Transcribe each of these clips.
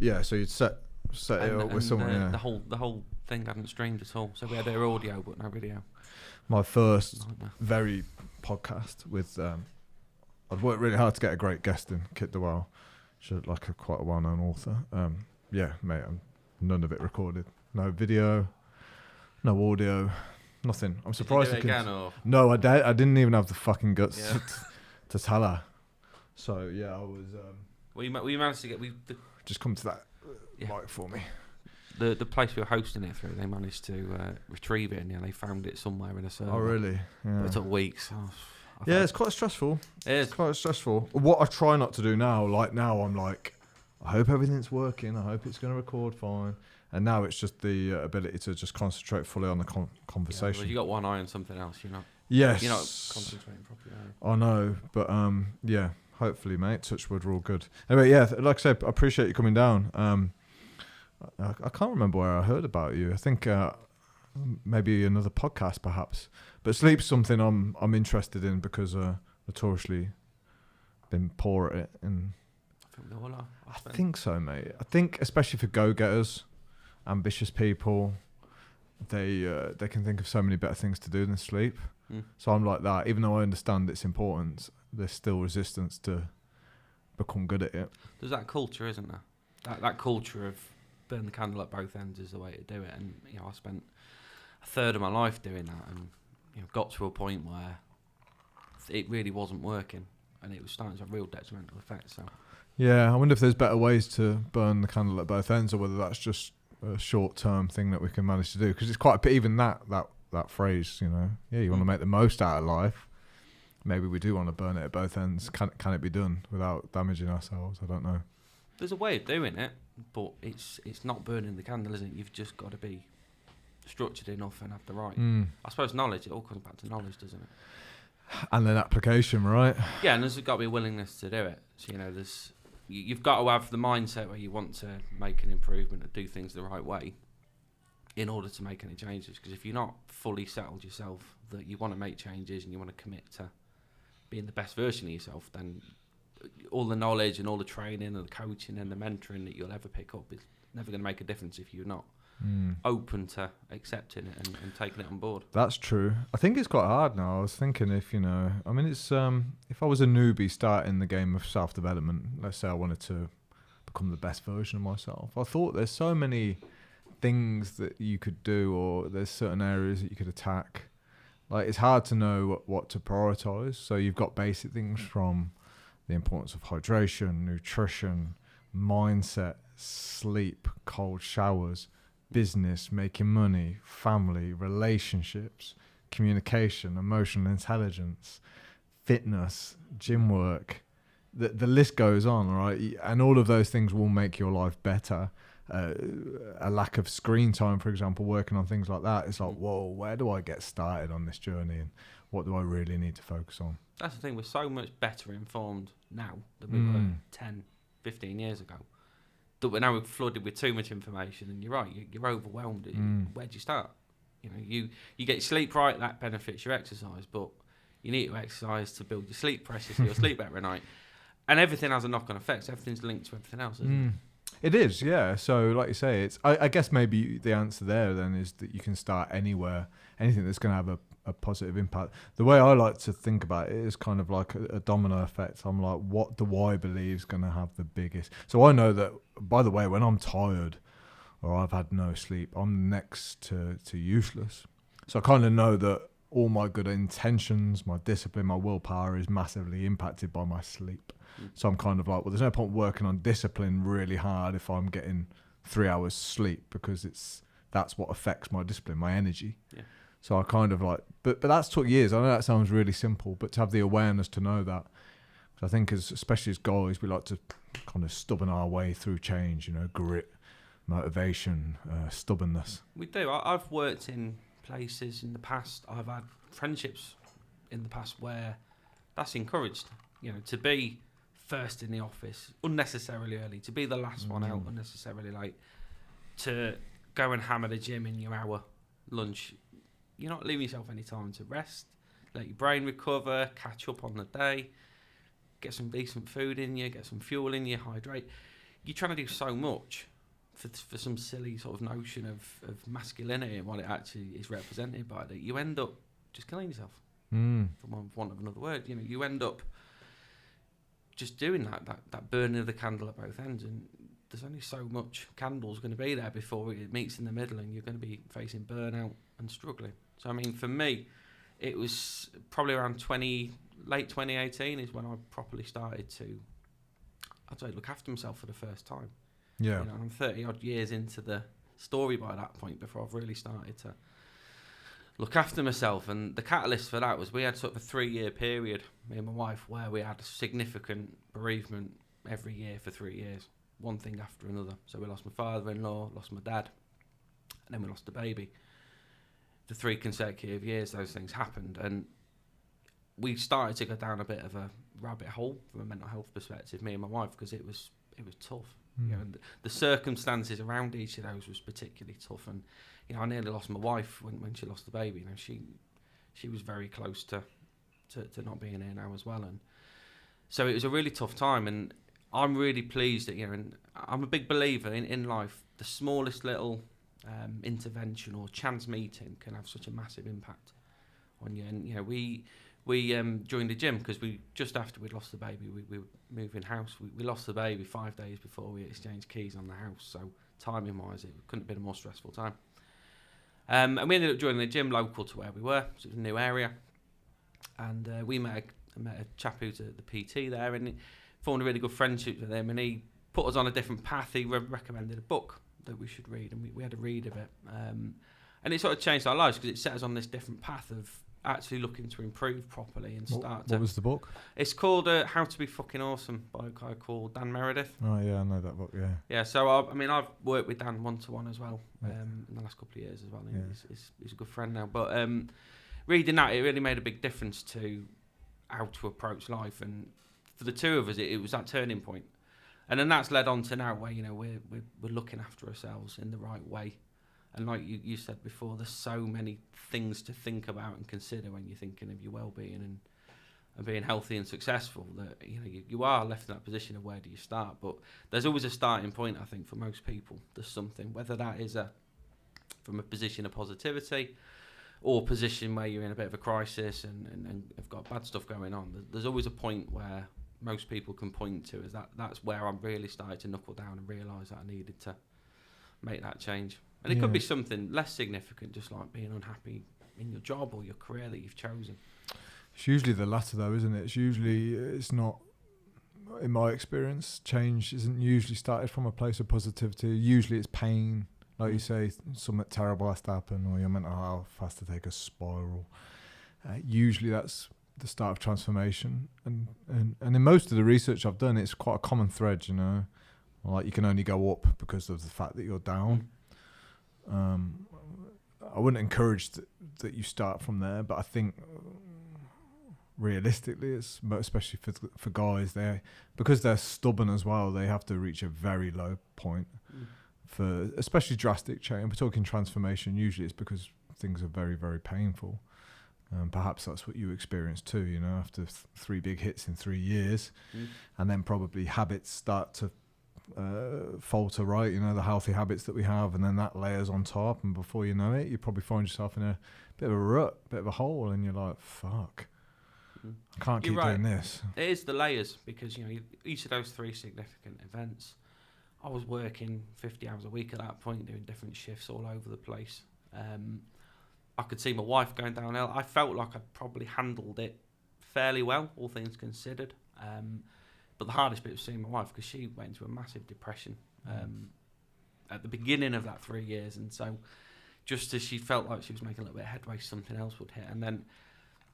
Yeah, so you'd set it up with someone. Yeah. The whole thing hadn't streamed at all, so we had our audio but no video. My first very podcast with I'd worked really hard to get a great guest in, Kit Dewell. She's like quite a well-known author. Yeah, mate, none of it recorded. No video, no audio, nothing. I'm surprised. Did you do it again, or? No, I didn't even have the fucking guts to tell her. So yeah, I was. We managed to get just come to that mic for me. The place we were hosting it through, they managed to retrieve it, and they found it somewhere in a server. Oh really? Yeah. But it took weeks. It's quite stressful. It is. It's quite stressful. What I try not to do now, I'm like, I hope everything's working. I hope it's going to record fine. And now it's just the ability to just concentrate fully on the conversation. Well, you got one eye on something else, you're not. Yes. You're not concentrating properly. I know, but yeah. Hopefully, mate. Touch wood, we're all good. Anyway, yeah. Like I said, I appreciate you coming down. I can't remember where I heard about you. I think maybe another podcast, perhaps. But sleep's something I'm interested in because notoriously been poor at it. And I think we all are. I think so, mate. I think especially for go-getters, ambitious people, they can think of so many better things to do than sleep. So I'm like that. Even though I understand its importance, there's still resistance to become good at it. There's that culture, isn't there? That culture of burn the candle at both ends is the way to do it. And I spent a third of my life doing that, and got to a point where it really wasn't working, and it was starting to have real detrimental effects. So yeah, I wonder if there's better ways to burn the candle at both ends, or whether that's just a short-term thing that we can manage to do. Because it's quite even that phrase, you want to make the most out of life. Maybe we do want to burn it at both ends. Can it be done without damaging ourselves? I don't know. There's a way of doing it, but it's not burning the candle, isn't it? You've just got to be structured enough and have the right. I suppose knowledge. It all comes back to knowledge, doesn't it? And then application, right? Yeah, and there's got to be a willingness to do it. So you've got to have the mindset where you want to make an improvement and do things the right way in order to make any changes. Because if you're not fully settled yourself that you want to make changes and you want to commit to being the best version of yourself, then all the knowledge and all the training and the coaching and the mentoring that you'll ever pick up is never going to make a difference if you're not open to accepting it and taking it on board. That's true. I think it's quite hard now. I was thinking it's if I was a newbie starting the game of self-development, let's say I wanted to become the best version of myself, I thought there's so many things that you could do, or there's certain areas that you could attack. Like, it's hard to know what to prioritize. So you've got basic things from the importance of hydration, nutrition, mindset, sleep, cold showers, business, making money, family, relationships, communication, emotional intelligence, fitness, gym work. The list goes on, right? And all of those things will make your life better. A lack of screen time, for example, working on things like that, it's like, whoa, where do I get started on this journey, and what do I really need to focus on? That's the thing, we're so much better informed now than we were 10, 15 years ago. That we're now flooded with too much information, and you're right, you're overwhelmed. Where do you start? You get your sleep right, that benefits your exercise, but you need to exercise to build your sleep pressure so you'll sleep better at night. And everything has a knock-on effect. Everything's linked to everything else, isn't it? It is, yeah. So, like you say, I guess maybe the answer there then is that you can start anywhere, anything that's going to have a positive impact. The way I like to think about it is kind of like a domino effect. I'm like, what do I believe is going to have the biggest? So I know that, by the way, when I'm tired or I've had no sleep, I'm next to useless. So I kind of know that all my good intentions, my discipline, my willpower is massively impacted by my sleep. So I'm kind of like, well, there's no point working on discipline really hard if I'm getting 3 hours sleep, because that's what affects my discipline, my energy. Yeah. So I kind of like, but that's took years. I know that sounds really simple, but to have the awareness to know that, because I think especially as guys, we like to kind of stubborn our way through change, grit, motivation, stubbornness. We do. I've worked in places in the past. I've had friendships in the past where that's encouraged, to be first in the office unnecessarily early, to be the last one out unnecessarily late, to go and hammer the gym in your hour lunch. You're not leaving yourself any time to rest, let your brain recover, catch up on the day, get some decent food in you, get some fuel in you, hydrate. you're trying to do so much for some silly sort of notion of masculinity and what it actually is represented by, that you end up just killing yourself, for want of another word. You know, you end up just doing that burning of the candle at both ends, and there's only so much candle's going to be there before it meets in the middle, and you're going to be facing burnout and struggling. So I mean, for me, it was probably around late 2018 is when I properly started to, I'd say, look after myself for the first time. Yeah. You know, I'm 30 odd years into the story by that point before I've really started to look after myself. And the catalyst for that was we had sort of a 3-year period, me and my wife, where we had a significant bereavement every year for 3 years, one thing after another. So we lost my father-in-law, lost my dad, and then we lost the baby. For 3 consecutive years, those things happened, and we started to go down a bit of a rabbit hole from a mental health perspective, me and my wife, because it was tough. You know, and the circumstances around each of those was particularly tough, and you know, I nearly lost my wife when she lost the baby. You know, she was very close to not being here now as well, and so it was a really tough time. And I'm really pleased that, you know, and I'm a big believer in life, the smallest little intervention or chance meeting can have such a massive impact on you. And you know, we joined the gym because we, just after we'd lost the baby, we were moving house. We lost the baby 5 days before we exchanged keys on the house. So timing wise, it couldn't have been a more stressful time. And we ended up joining the gym local to where we were. So it was a new area, and we met a chap who's the PT there, and formed a really good friendship with him. And he put us on a different path. He recommended a book that we should read, and we had a read of it. And it sort of changed our lives because it set us on this different path of actually looking to improve properly and start. What was the book? It's called How to Be Fucking Awesome by a guy called Dan Meredith. Oh yeah, I know that book. Yeah. Yeah. So I've worked with Dan 1-to-1 as well in the last couple of years as well. Yeah. He's a good friend now. But reading that, it really made a big difference to how to approach life, and for the two of us, it was that turning point. And then that's led on to now where, you know, we're looking after ourselves in the right way. And like you said before, there's so many things to think about and consider when you're thinking of your well-being and being healthy and successful, that, you know, you are left in that position of where do you start. But there's always a starting point, I think, for most people. There's something, whether that is from a position of positivity or a position where you're in a bit of a crisis and have got bad stuff going on. There's always a point where most people can point to, is that's where I'm really started to knuckle down and realise that I needed to make that change. And it could be something less significant, just like being unhappy in your job or your career that you've chosen. It's usually the latter, though, isn't it? It's not, in my experience, change isn't usually started from a place of positivity. Usually it's pain, like you say, something terrible has to happen, or your mental health has to take a spiral. Usually that's the start of transformation. And in most of the research I've done, it's quite a common thread, you know. Like, you can only go up because of the fact that you're down. I wouldn't encourage that you start from there, but I think realistically, it's especially for guys, because they're stubborn as well, they have to reach a very low point for especially drastic change. We're talking transformation. Usually, it's because things are very, very painful. Perhaps that's what you experienced too. You know, after 3 big hits in 3 years, and then probably habits start to falter, right? You know, the healthy habits that we have, and then that layers on top, and before you know it, you probably find yourself in a bit of a rut, bit of a hole, and you're like, fuck, I can't keep doing this. It is the layers, because, you know, each of those 3 significant events, I was working 50 hours a week at that point, doing different shifts all over the place. I could see my wife going downhill. I felt like I'd probably handled it fairly well, all things considered. But the hardest bit was seeing my wife, because she went into a massive depression at the beginning of that 3 years. And so just as she felt like she was making a little bit of headway, something else would hit. And then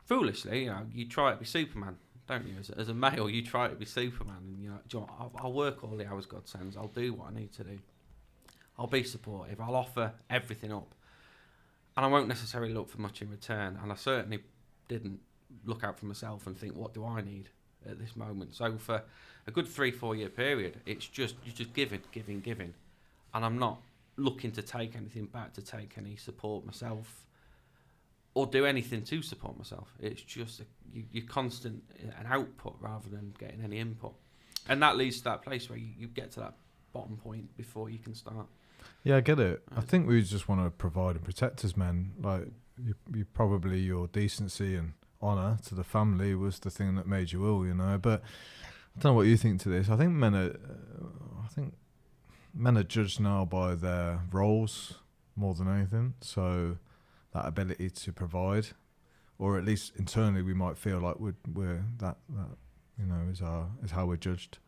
foolishly, you know, you try to be Superman, don't you? As a male, you try to be Superman. And you're like, do you know what? I'll work all the hours God sends. I'll do what I need to do. I'll be supportive. I'll offer everything up. And I won't necessarily look for much in return. And I certainly didn't look out for myself and think, what do I need at this moment? So for a good 3-4 year period, you're just giving, and I'm not looking to take anything back, to take any support myself, or do anything to support myself. It's just you're constant an output rather than getting any input, and that leads to that place where you get to that bottom point before you can start. Yeah, I get it. I think we just want to provide and protect as men. Like, you probably, your decency and honour to the family was the thing that made you ill, you know. But I don't know what you think to this. I think men are judged now by their roles more than anything. So that ability to provide, or at least internally, we might feel like we're that you know is how we're judged.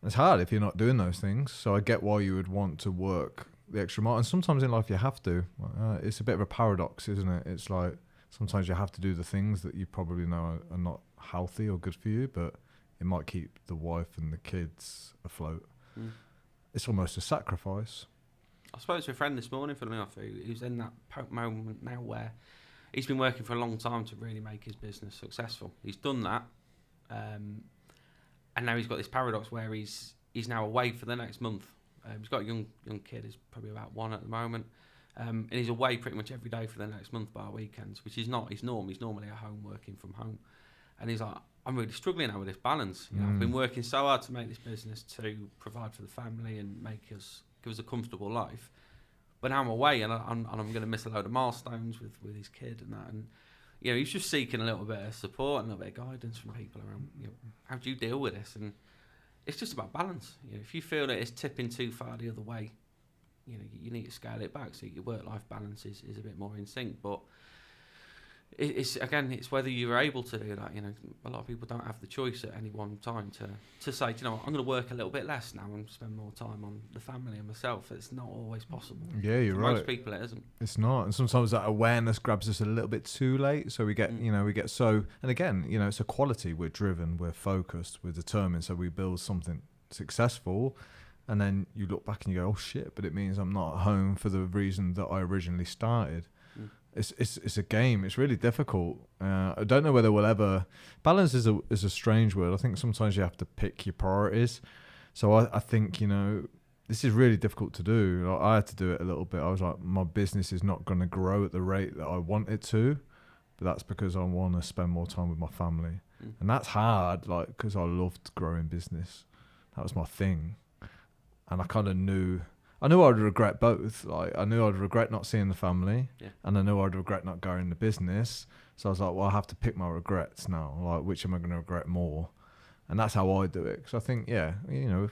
It's hard if you're not doing those things. So I get why you would want to work the extra mile. And sometimes in life you have to. It's a bit of a paradox, isn't it? It's like sometimes you have to do the things that you probably know are not healthy or good for you, but it might keep the wife and the kids afloat. It's almost a sacrifice. I spoke to a friend this morning, funnily enough, who's in that moment now where he's been working for a long time to really make his business successful. He's done that. And now he's got this paradox where he's now away for the next month. He's got a young kid, he's probably about 1 at the moment, and he's away pretty much every day for the next month bar weekends, which is not his norm. He's normally at home working from home, and he's like, I'm really struggling now with this balance. You know, I've been working so hard to make this business to provide for the family and give us a comfortable life, but now I'm away and I'm going to miss a load of milestones with his kid and that. And you know, he's just seeking a little bit of support and a little bit of guidance from people around, you know, how do you deal with this? And it's just about balance. You know, if you feel that it's tipping too far the other way, you know, you need to scale it back so your work-life balance is a bit more in sync. But it's whether you're able to do that. You know, a lot of people don't have the choice at any one time to say, you know, I'm going to work a little bit less now and spend more time on the family and myself. It's not always possible. Yeah, you're right. Most people, it isn't. It's not, and sometimes that awareness grabs us a little bit too late. So we get, so. And again, you know, it's a quality. We're driven, we're focused, we're determined. So we build something successful, and then you look back and you go, oh shit! But it means I'm not at home for the reason that I originally started. It's a game. It's really difficult. I don't know whether we'll ever. Balance is a strange word. I think sometimes you have to pick your priorities. So I think, you know, this is really difficult to do. Like, I had to do it a little bit. I was like, my business is not going to grow at the rate that I want it to, but that's because I want to spend more time with my family, and that's hard. Like, because I loved growing business, that was my thing, and I kind of knew. I knew I'd regret both. Like, I knew I'd regret not seeing the family, and I knew I'd regret not going the business. So I was like, well, I have to pick my regrets now. Like, which am I going to regret more? And that's how I do it. Because I think, yeah, you know,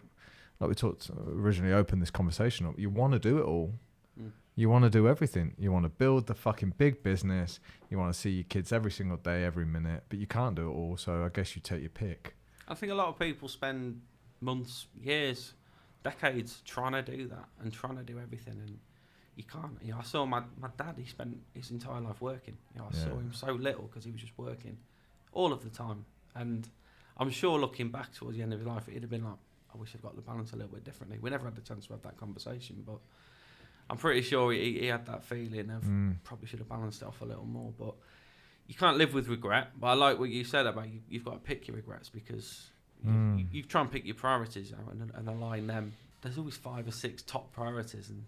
like we talked originally, opened this conversation up. You want to do it all. You want to do everything. You want to build the fucking big business. You want to see your kids every single day, every minute. But you can't do it all. So I guess you take your pick. I think a lot of people spend months, years, decades trying to do that and trying to do everything, and you can't. You know, I saw my dad. He spent his entire life working. You know, I saw him so little because he was just working all of the time. And I'm sure looking back towards the end of his life, it'd have been like, I wish I'd got the balance a little bit differently. We never had the chance to have that conversation, but I'm pretty sure he had that feeling of probably should have balanced it off a little more. But you can't live with regret. But I like what you said about you've got to pick your regrets, because you try and pick your priorities out and align them. There's always 5 or 6 top priorities, and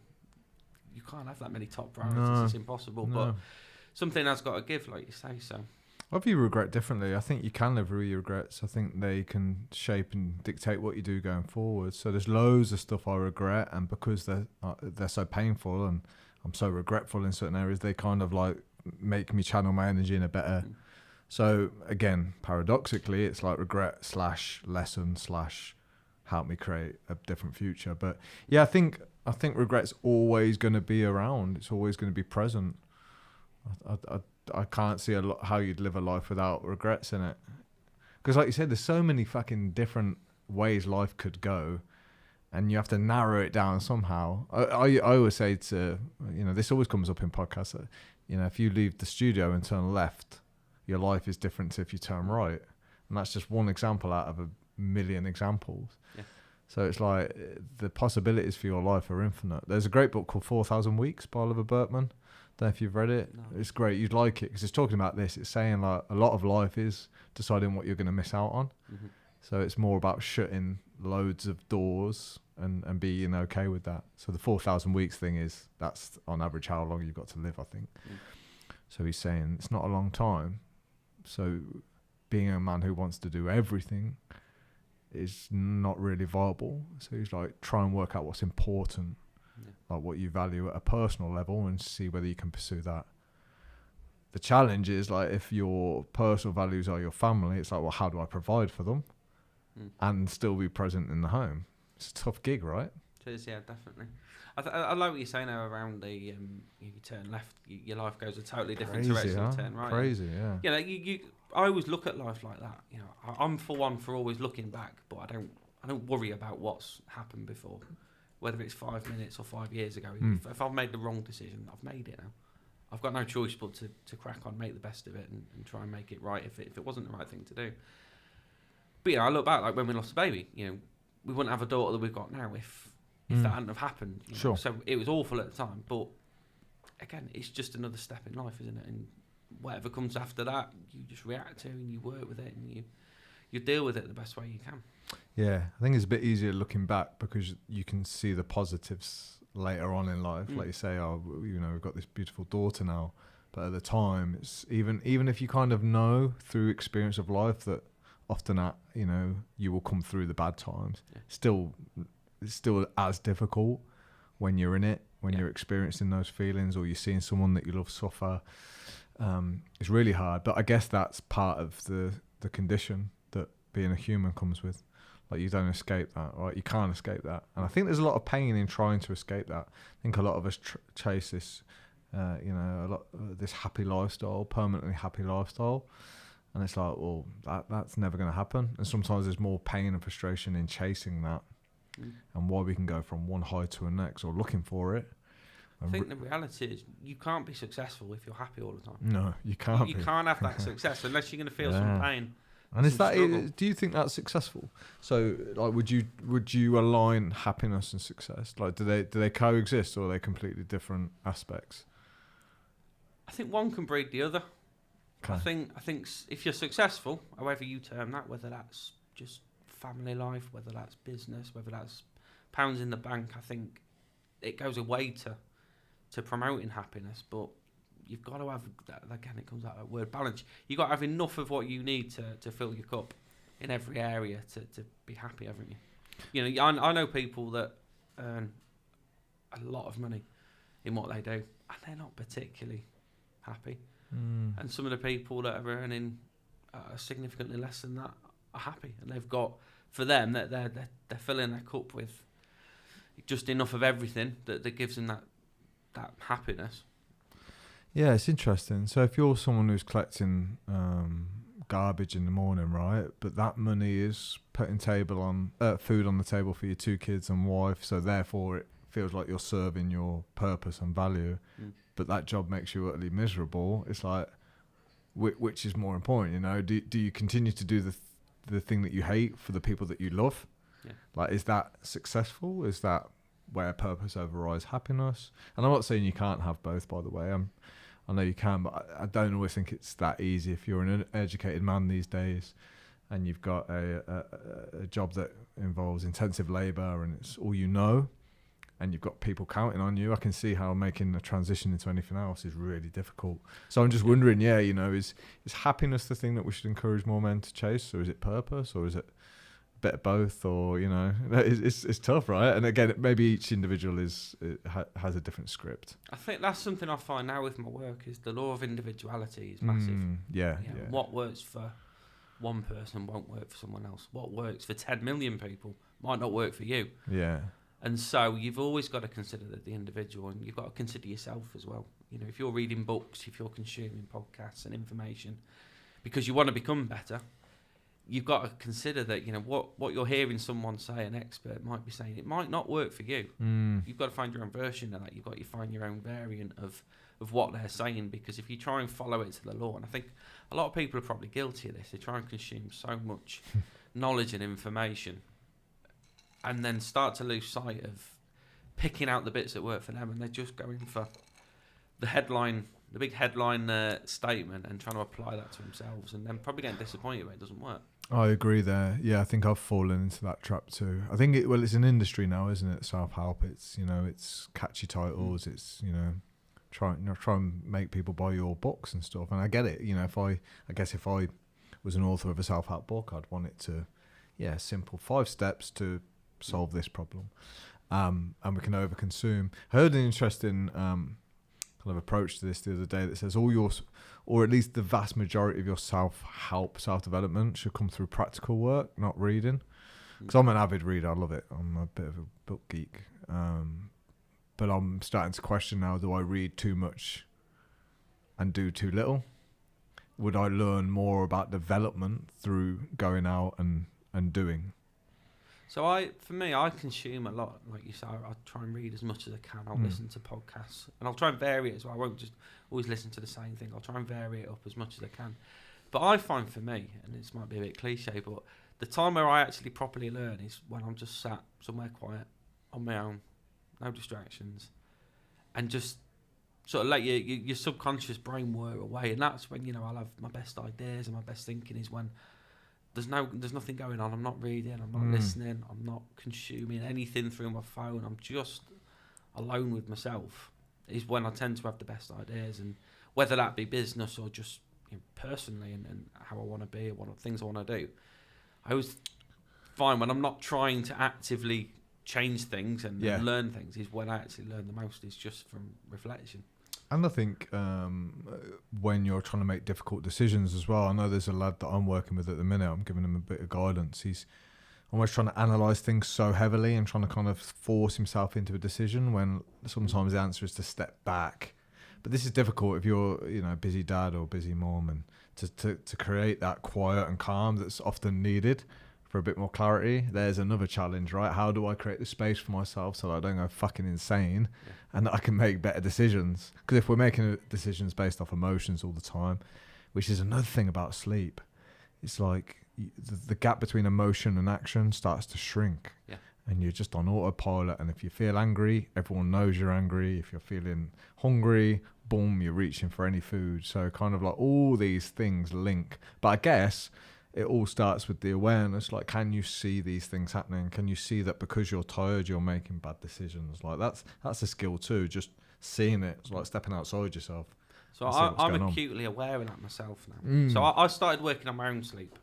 you can't have that many top priorities. No, it's impossible. No. But something has got to give, like you say. So I view regret differently. I think you can live with your regrets. I think they can shape and dictate what you do going forward. So there's loads of stuff I regret, and because they're so painful and I'm so regretful in certain areas, they kind of like make me channel my energy in a better. So again, paradoxically, it's like regret / lesson / help me create a different future. But yeah, I think regret's always going to be around. It's always going to be present. I can't see how you'd live a life without regrets in it. Because like you said, there's so many fucking different ways life could go, and you have to narrow it down somehow. I always say to, you know, this always comes up in podcasts, that, you know, if you leave the studio and turn left, your life is different to if you turn right. And that's just one example out of a million examples. Yeah. So it's like the possibilities for your life are infinite. There's a great book called 4,000 Weeks by Oliver Burkeman. Don't know if you've read it. No. It's great. You'd like it because it's talking about this. It's saying like a lot of life is deciding what you're going to miss out on. Mm-hmm. So it's more about shutting loads of doors and being okay with that. So the 4,000 weeks thing is, that's on average how long you've got to live, I think. So he's saying it's not a long time. So being a man who wants to do everything is not really viable. So he's like, try and work out what's important, like what you value at a personal level, and see whether you can pursue that. The challenge is, like, if your personal values are your family, it's like, well, how do I provide for them and still be present in the home? It's a tough gig, right? It is, yeah, definitely. I like what you're saying now around the you turn left, your life goes a totally different direction. Huh? You turn right. Crazy, yeah. Yeah, I always look at life like that. You know, I'm for always looking back, but I don't worry about what's happened before, whether it's 5 minutes or 5 years ago. If I've made the wrong decision, I've made it now. I've got no choice but to crack on, make the best of it, and try and make it right if it wasn't the right thing to do. But I look back, like when we lost a baby, we wouldn't have a daughter that we've got now if that hadn't have happened. Sure. So it was awful at the time, but again, it's just another step in life, isn't it? And whatever comes after that, you just react to and you work with it and you deal with it the best way you can. Yeah, I think it's a bit easier looking back because you can see the positives later on in life. Like you say, we've got this beautiful daughter now, but at the time, it's even if you kind of know through experience of life that often you will come through the bad times. It's still as difficult when you're in it, when you're experiencing those feelings, or you're seeing someone that you love suffer. It's really hard, but I guess that's part of the condition that being a human comes with. Like, you don't escape that, right? You can't escape that. And I think there's a lot of pain in trying to escape that. I think a lot of us chase this, this happy lifestyle, permanently happy lifestyle. And it's like, well, that's never going to happen. And sometimes there's more pain and frustration in chasing that, and why we can go from one high to the next, or looking for it. I think the reality is you can't be successful if you're happy all the time. No, you can't. You can't have that success unless you're going to feel some pain. And is that? Do you think that's successful? So, like, would you align happiness and success? Like, do they coexist, or are they completely different aspects? I think one can breed the other. Okay. I think if you're successful, however you term that, whether that's just family life, whether that's business, whether that's pounds in the bank, I think it goes away to promoting happiness. But you've got to have, again, it comes out that word balance. You've got to have enough of what you need to fill your cup in every area to be happy, haven't you? I know people that earn a lot of money in what they do, and they're not particularly happy. And some of the people that are earning significantly less than that are happy, and they've got, for them, that they're filling their cup with just enough of everything that gives them that happiness. Yeah, it's interesting. So if you're someone who's collecting garbage in the morning, right, but that money is putting food on the table for your 2 kids and wife, so therefore it feels like you're serving your purpose and value, but that job makes you utterly miserable. It's like, which is more important? Do you continue to do the thing that you hate for the people that you love? Yeah. Like, is that successful? Is that where purpose overrides happiness? And I'm not saying you can't have both, by the way. I know you can, but I don't always think it's that easy. If you're an educated man these days and you've got a job that involves intensive labour and it's all you know, and you've got people counting on you, I can see how making a transition into anything else is really difficult. So I'm just wondering, is happiness the thing that we should encourage more men to chase, or is it purpose, or is it a bit of both, or, it's tough, right? And again, maybe each individual has a different script. I think that's something I find now with my work, is the law of individuality is massive. Yeah. What works for one person won't work for someone else. What works for 10 million people might not work for you. Yeah. And so you've always got to consider the individual, and you've got to consider yourself as well. If you're reading books, if you're consuming podcasts and information, because you want to become better, you've got to consider that, what you're hearing someone say, an expert might be saying, it might not work for you. You've got to find your own version of that. You've got to find your own variant of what they're saying, because if you try and follow it to the law, and I think a lot of people are probably guilty of this, they try and consume so much knowledge and information, and then start to lose sight of picking out the bits that work for them, and they're just going for the big headline statement and trying to apply that to themselves, and then probably getting disappointed when it doesn't work. I agree there. Yeah, I think I've fallen into that trap too. I think it's an industry now, isn't it? Self-help. It's it's catchy titles. It's try and make people buy your books and stuff. And I get it. If I was an author of a self-help book, I'd want it to simple 5 steps to solve this problem, and we can overconsume. I heard an interesting kind of approach to this the other day that says all your, or at least the vast majority of your self-help, self-development should come through practical work, not reading. Because I'm an avid reader, I love it. I'm a bit of a book geek, but I'm starting to question now: do I read too much and do too little? Would I learn more about development through going out and doing? So for me, I consume a lot. Like you say, I try and read as much as I can. I'll listen to podcasts, and I'll try and vary it as well. I won't just always listen to the same thing. I'll try and vary it up as much as I can. But I find for me, and this might be a bit cliche, but the time where I actually properly learn is when I'm just sat somewhere quiet, on my own, no distractions, and just sort of let your subconscious brain whir away. And that's when, I'll have my best ideas and my best thinking is when there's nothing going on. I'm not reading, I'm not listening, I'm not consuming anything through my phone. I'm just alone with myself. Is when I tend to have the best ideas, and whether that be business or just personally and how I want to be, or what things I want to do. I always find when I'm not trying to actively change things and learn things is when I actually learn the most, is just from reflection. And I think when you're trying to make difficult decisions as well, I know there's a lad that I'm working with at the minute, I'm giving him a bit of guidance. He's almost trying to analyse things so heavily and trying to kind of force himself into a decision when sometimes the answer is to step back. But this is difficult if you're, a busy dad or busy mom, and to create that quiet and calm that's often needed for a bit more clarity. There's another challenge, right? How do I create the space for myself so that I don't go fucking insane and that I can make better decisions? Because if we're making decisions based off emotions all the time, which is another thing about sleep, it's like the gap between emotion and action starts to shrink. Yeah. And you're just on autopilot. And if you feel angry, everyone knows you're angry. If you're feeling hungry, boom, you're reaching for any food. So kind of like all these things link. But I guess it all starts with the awareness. Like, can you see these things happening? Can you see that because you're tired, you're making bad decisions? Like that's a skill too. Just seeing it. It's like stepping outside yourself. So I'm acutely aware of that myself now. So I started working on my own sleep.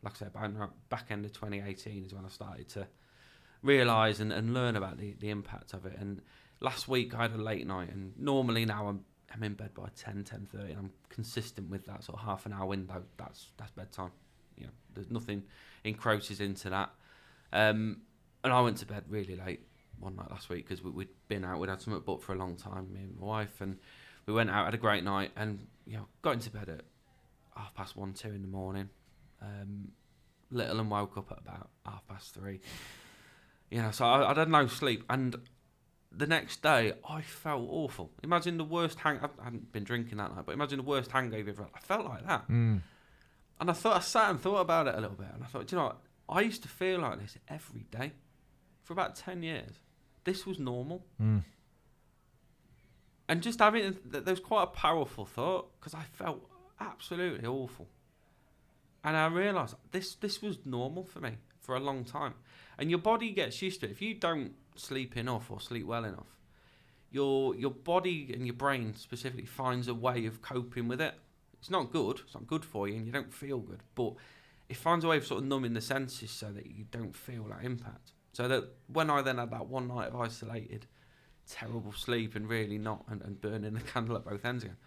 Like I said, back end of 2018 is when I started to realise and learn about the impact of it. And last week I had a late night, and normally now I'm in bed by 10:30, and I'm consistent with that sort of half an hour window. That's bedtime. There's nothing encroaches into that. And I went to bed really late one night last week because we'd been out. We'd had something booked for a long time, me and my wife, and we went out, had a great night, and got into bed at 1:30, 2 in the morning. Little and woke up at about 3:30. So I'd had no sleep, and the next day I felt awful. Imagine the worst I hadn't been drinking that night, but imagine the worst hangover ever. I felt like that. And I sat and thought about it a little bit, and I thought, do you know what? I used to feel like this every day for about 10 years. This was normal. And just having, there was quite a powerful thought, because I felt absolutely awful. And I realised this was normal for me for a long time. And your body gets used to it. If you don't sleep enough or sleep well enough, your body and your brain specifically finds a way of coping with it. It's not good. It's not good for you, and you don't feel good. But it finds a way of sort of numbing the senses so that you don't feel that impact. So that when I then had that one night of isolated, terrible sleep and really not, and burning the candle at both ends again,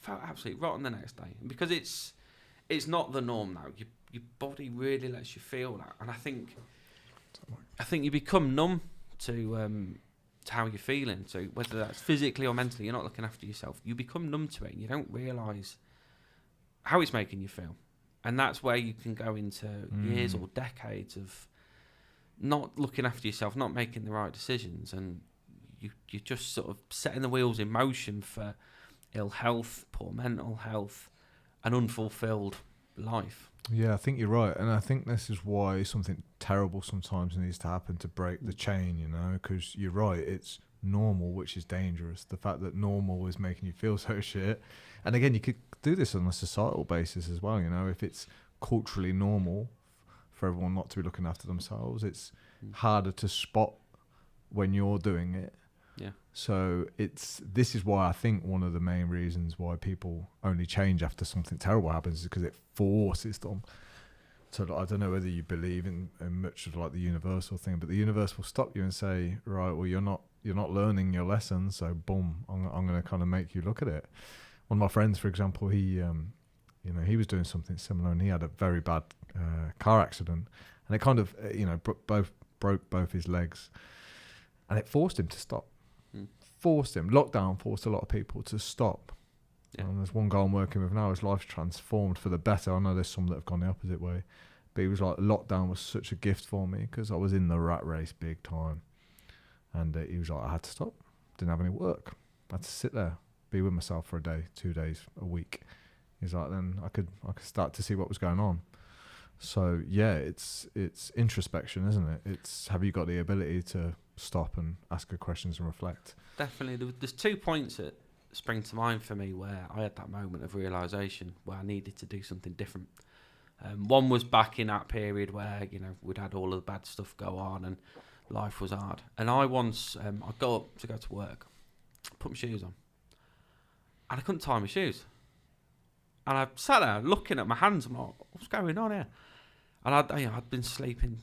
I felt absolutely rotten the next day. And because it's not the norm now. Your body really lets you feel that, and I think you become numb to how you're feeling. So whether that's physically or mentally, you're not looking after yourself. You become numb to it, and you don't realise how it's making you feel. And that's where you can go into years or decades of not looking after yourself, not making the right decisions, and you're just sort of setting the wheels in motion for ill health, poor mental health, an unfulfilled life. Yeah, I think you're right, and I think this is why something terrible sometimes needs to happen to break the chain, because you're right, it's normal, which is dangerous. The fact that normal is making you feel so shit. And again, you could do this on a societal basis as well, if it's culturally normal for everyone not to be looking after themselves, it's harder to spot when you're doing it. Yeah. So this is why I think one of the main reasons why people only change after something terrible happens is because it forces them. So I don't know whether you believe in much of like the universal thing, but the universe will stop you and say, right, well, you're not learning your lesson, so boom, I'm going to kind of make you look at it. One of my friends, for example, he he was doing something similar, and he had a very bad car accident, and it kind of broke both his legs, and it forced him to stop. Lockdown forced a lot of people to stop. Yeah. And there's one guy I'm working with now, his life's transformed for the better. I know there's some that have gone the opposite way, but he was like, lockdown was such a gift for me because I was in the rat race big time. And he was like, I had to stop. Didn't have any work. I had to sit there, be with myself for a day, 2 days, a week. He's like, then I could start to see what was going on. So yeah, it's introspection, isn't it? It's, have you got the ability to stop and ask good questions and reflect? Definitely. There's 2 points that spring to mind for me where I had that moment of realisation where I needed to do something different. One was back in that period where, we'd had all of the bad stuff go on and life was hard. And I once, I'd go up to go to work, put my shoes on, and I couldn't tie my shoes. And I sat there looking at my hands. I'm like, what's going on here? And I'd been sleeping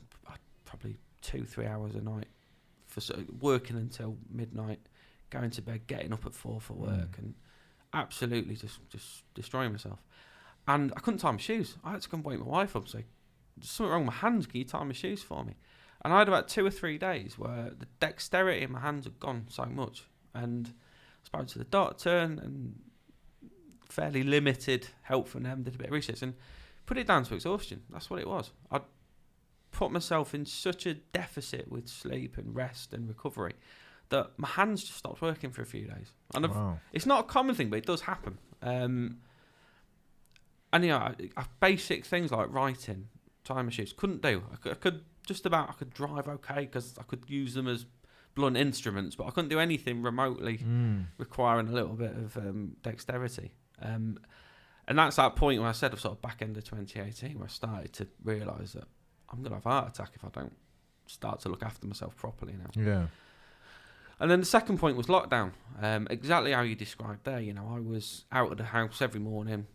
probably 2-3 hours a night, working until midnight, going to bed, getting up at 4 for work, and absolutely just destroying myself. And I couldn't tie my shoes. I had to come wake my wife up and say, there's something wrong with my hands. Can you tie my shoes for me? And I had about 2 or 3 days where the dexterity in my hands had gone so much. And I spoke to the doctor and fairly limited help from them, did a bit of research and put it down to exhaustion. That's what it was. I'd put myself in such a deficit with sleep and rest and recovery that my hands just stopped working for a few days. And it's not a common thing, but it does happen. And basic things like writing, tying my shoes, couldn't do. I could drive okay because I could use them as blunt instruments, but I couldn't do anything remotely requiring a little bit of dexterity. And that's that point where I said, sort of back end of 2018, where I started to realise that I'm going to have a heart attack if I don't start to look after myself properly now. Yeah. And then the second point was lockdown. Exactly how you described there. I was out of the house every morning,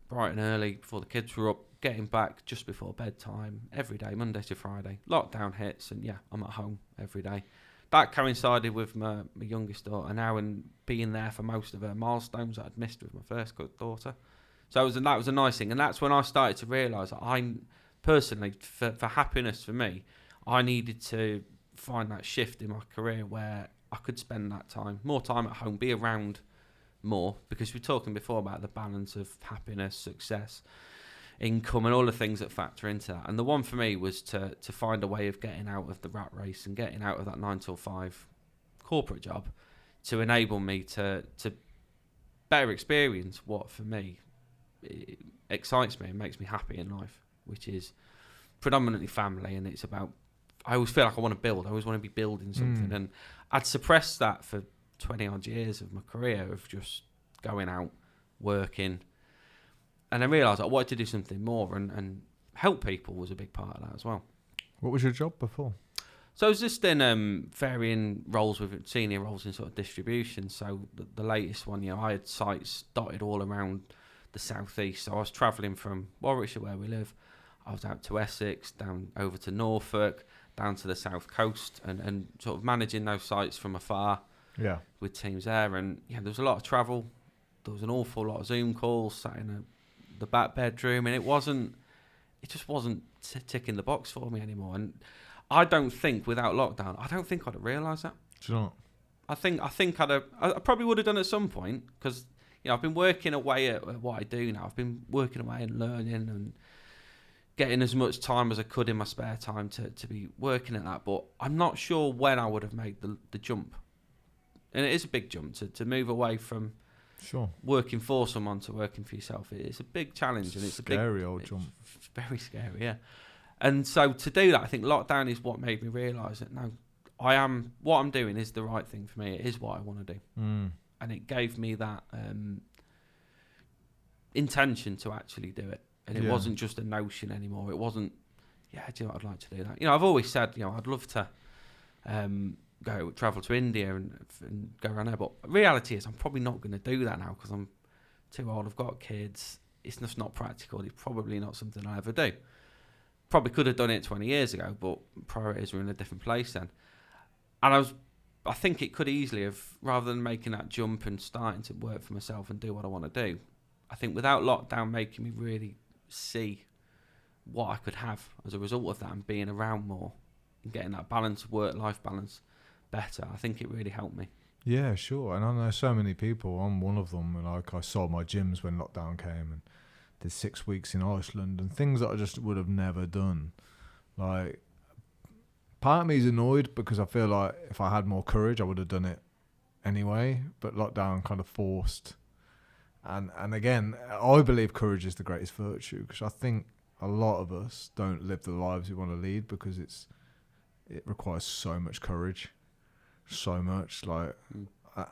bright and early, before the kids were up, getting back just before bedtime, every day, Monday to Friday. Lockdown hits, and I'm at home every day. That coincided with my youngest daughter now and being there for most of her milestones that I'd missed with my first daughter. So that was a nice thing. And that's when I started to realise that I personally, for happiness for me, I needed to find that shift in my career where I could spend that time, more time at home, be around more, because we were talking before about the balance of happiness, success, income and all the things that factor into that. And the one for me was to find a way of getting out of the rat race and getting out of that 9 till 5 corporate job to enable me to better experience what for me excites me and makes me happy in life, which is predominantly family. And it's about, I always feel like I want to build. I always want to be building something. And I'd suppressed that for 20 odd years of my career of just going out, working. And I realised I wanted to do something more and help people was a big part of that as well. What was your job before? So I was just in varying roles, with senior roles in sort of distribution. So the latest one, I had sites dotted all around the southeast. So I was travelling from Warwickshire, where we live. I was out to Essex, down over to Norfolk, down to the south coast, and sort of managing those sites from afar. Yeah. With teams there, and there was a lot of travel. There was an awful lot of Zoom calls, sat in the back bedroom, and it just wasn't ticking the box for me anymore. And I don't think without lockdown, I don't think I'd have realised that. Do you know? I think I probably would have done at some point, because I've been working away at what I do now. I've been working away and learning and getting as much time as I could in my spare time to be working at that. But I'm not sure when I would have made the jump. And it is a big jump to move away from working for someone to working for yourself. It's a big challenge, and it's a scary old jump. It's very scary, yeah. And so to do that, I think lockdown is what made me realise that no, what I'm doing is the right thing for me. It is what I want to do, and it gave me that intention to actually do it. And it wasn't just a notion anymore. It wasn't, do you know what, I'd like to do that. I've always said, I'd love to travel to India and go around there. But reality is I'm probably not going to do that now because I'm too old. I've got kids. It's just not practical. It's probably not something I'll ever do. Probably could have done it 20 years ago, but priorities were in a different place then. And I think it could easily have, rather than making that jump and starting to work for myself and do what I want to do, I think without lockdown making me really see what I could have as a result of that and being around more and getting that balance, work-life balance better, I think it really helped me. Yeah, sure. And I know so many people. I'm one of them. And like, I sold my gyms when lockdown came and did 6 weeks in Iceland and things that I just would have never done. Like, part of me is annoyed because I feel like if I had more courage, I would have done it anyway. But lockdown kind of forced. And again, I believe courage is the greatest virtue, because I think a lot of us don't live the lives we want to lead because it requires so much courage. So much. Like, and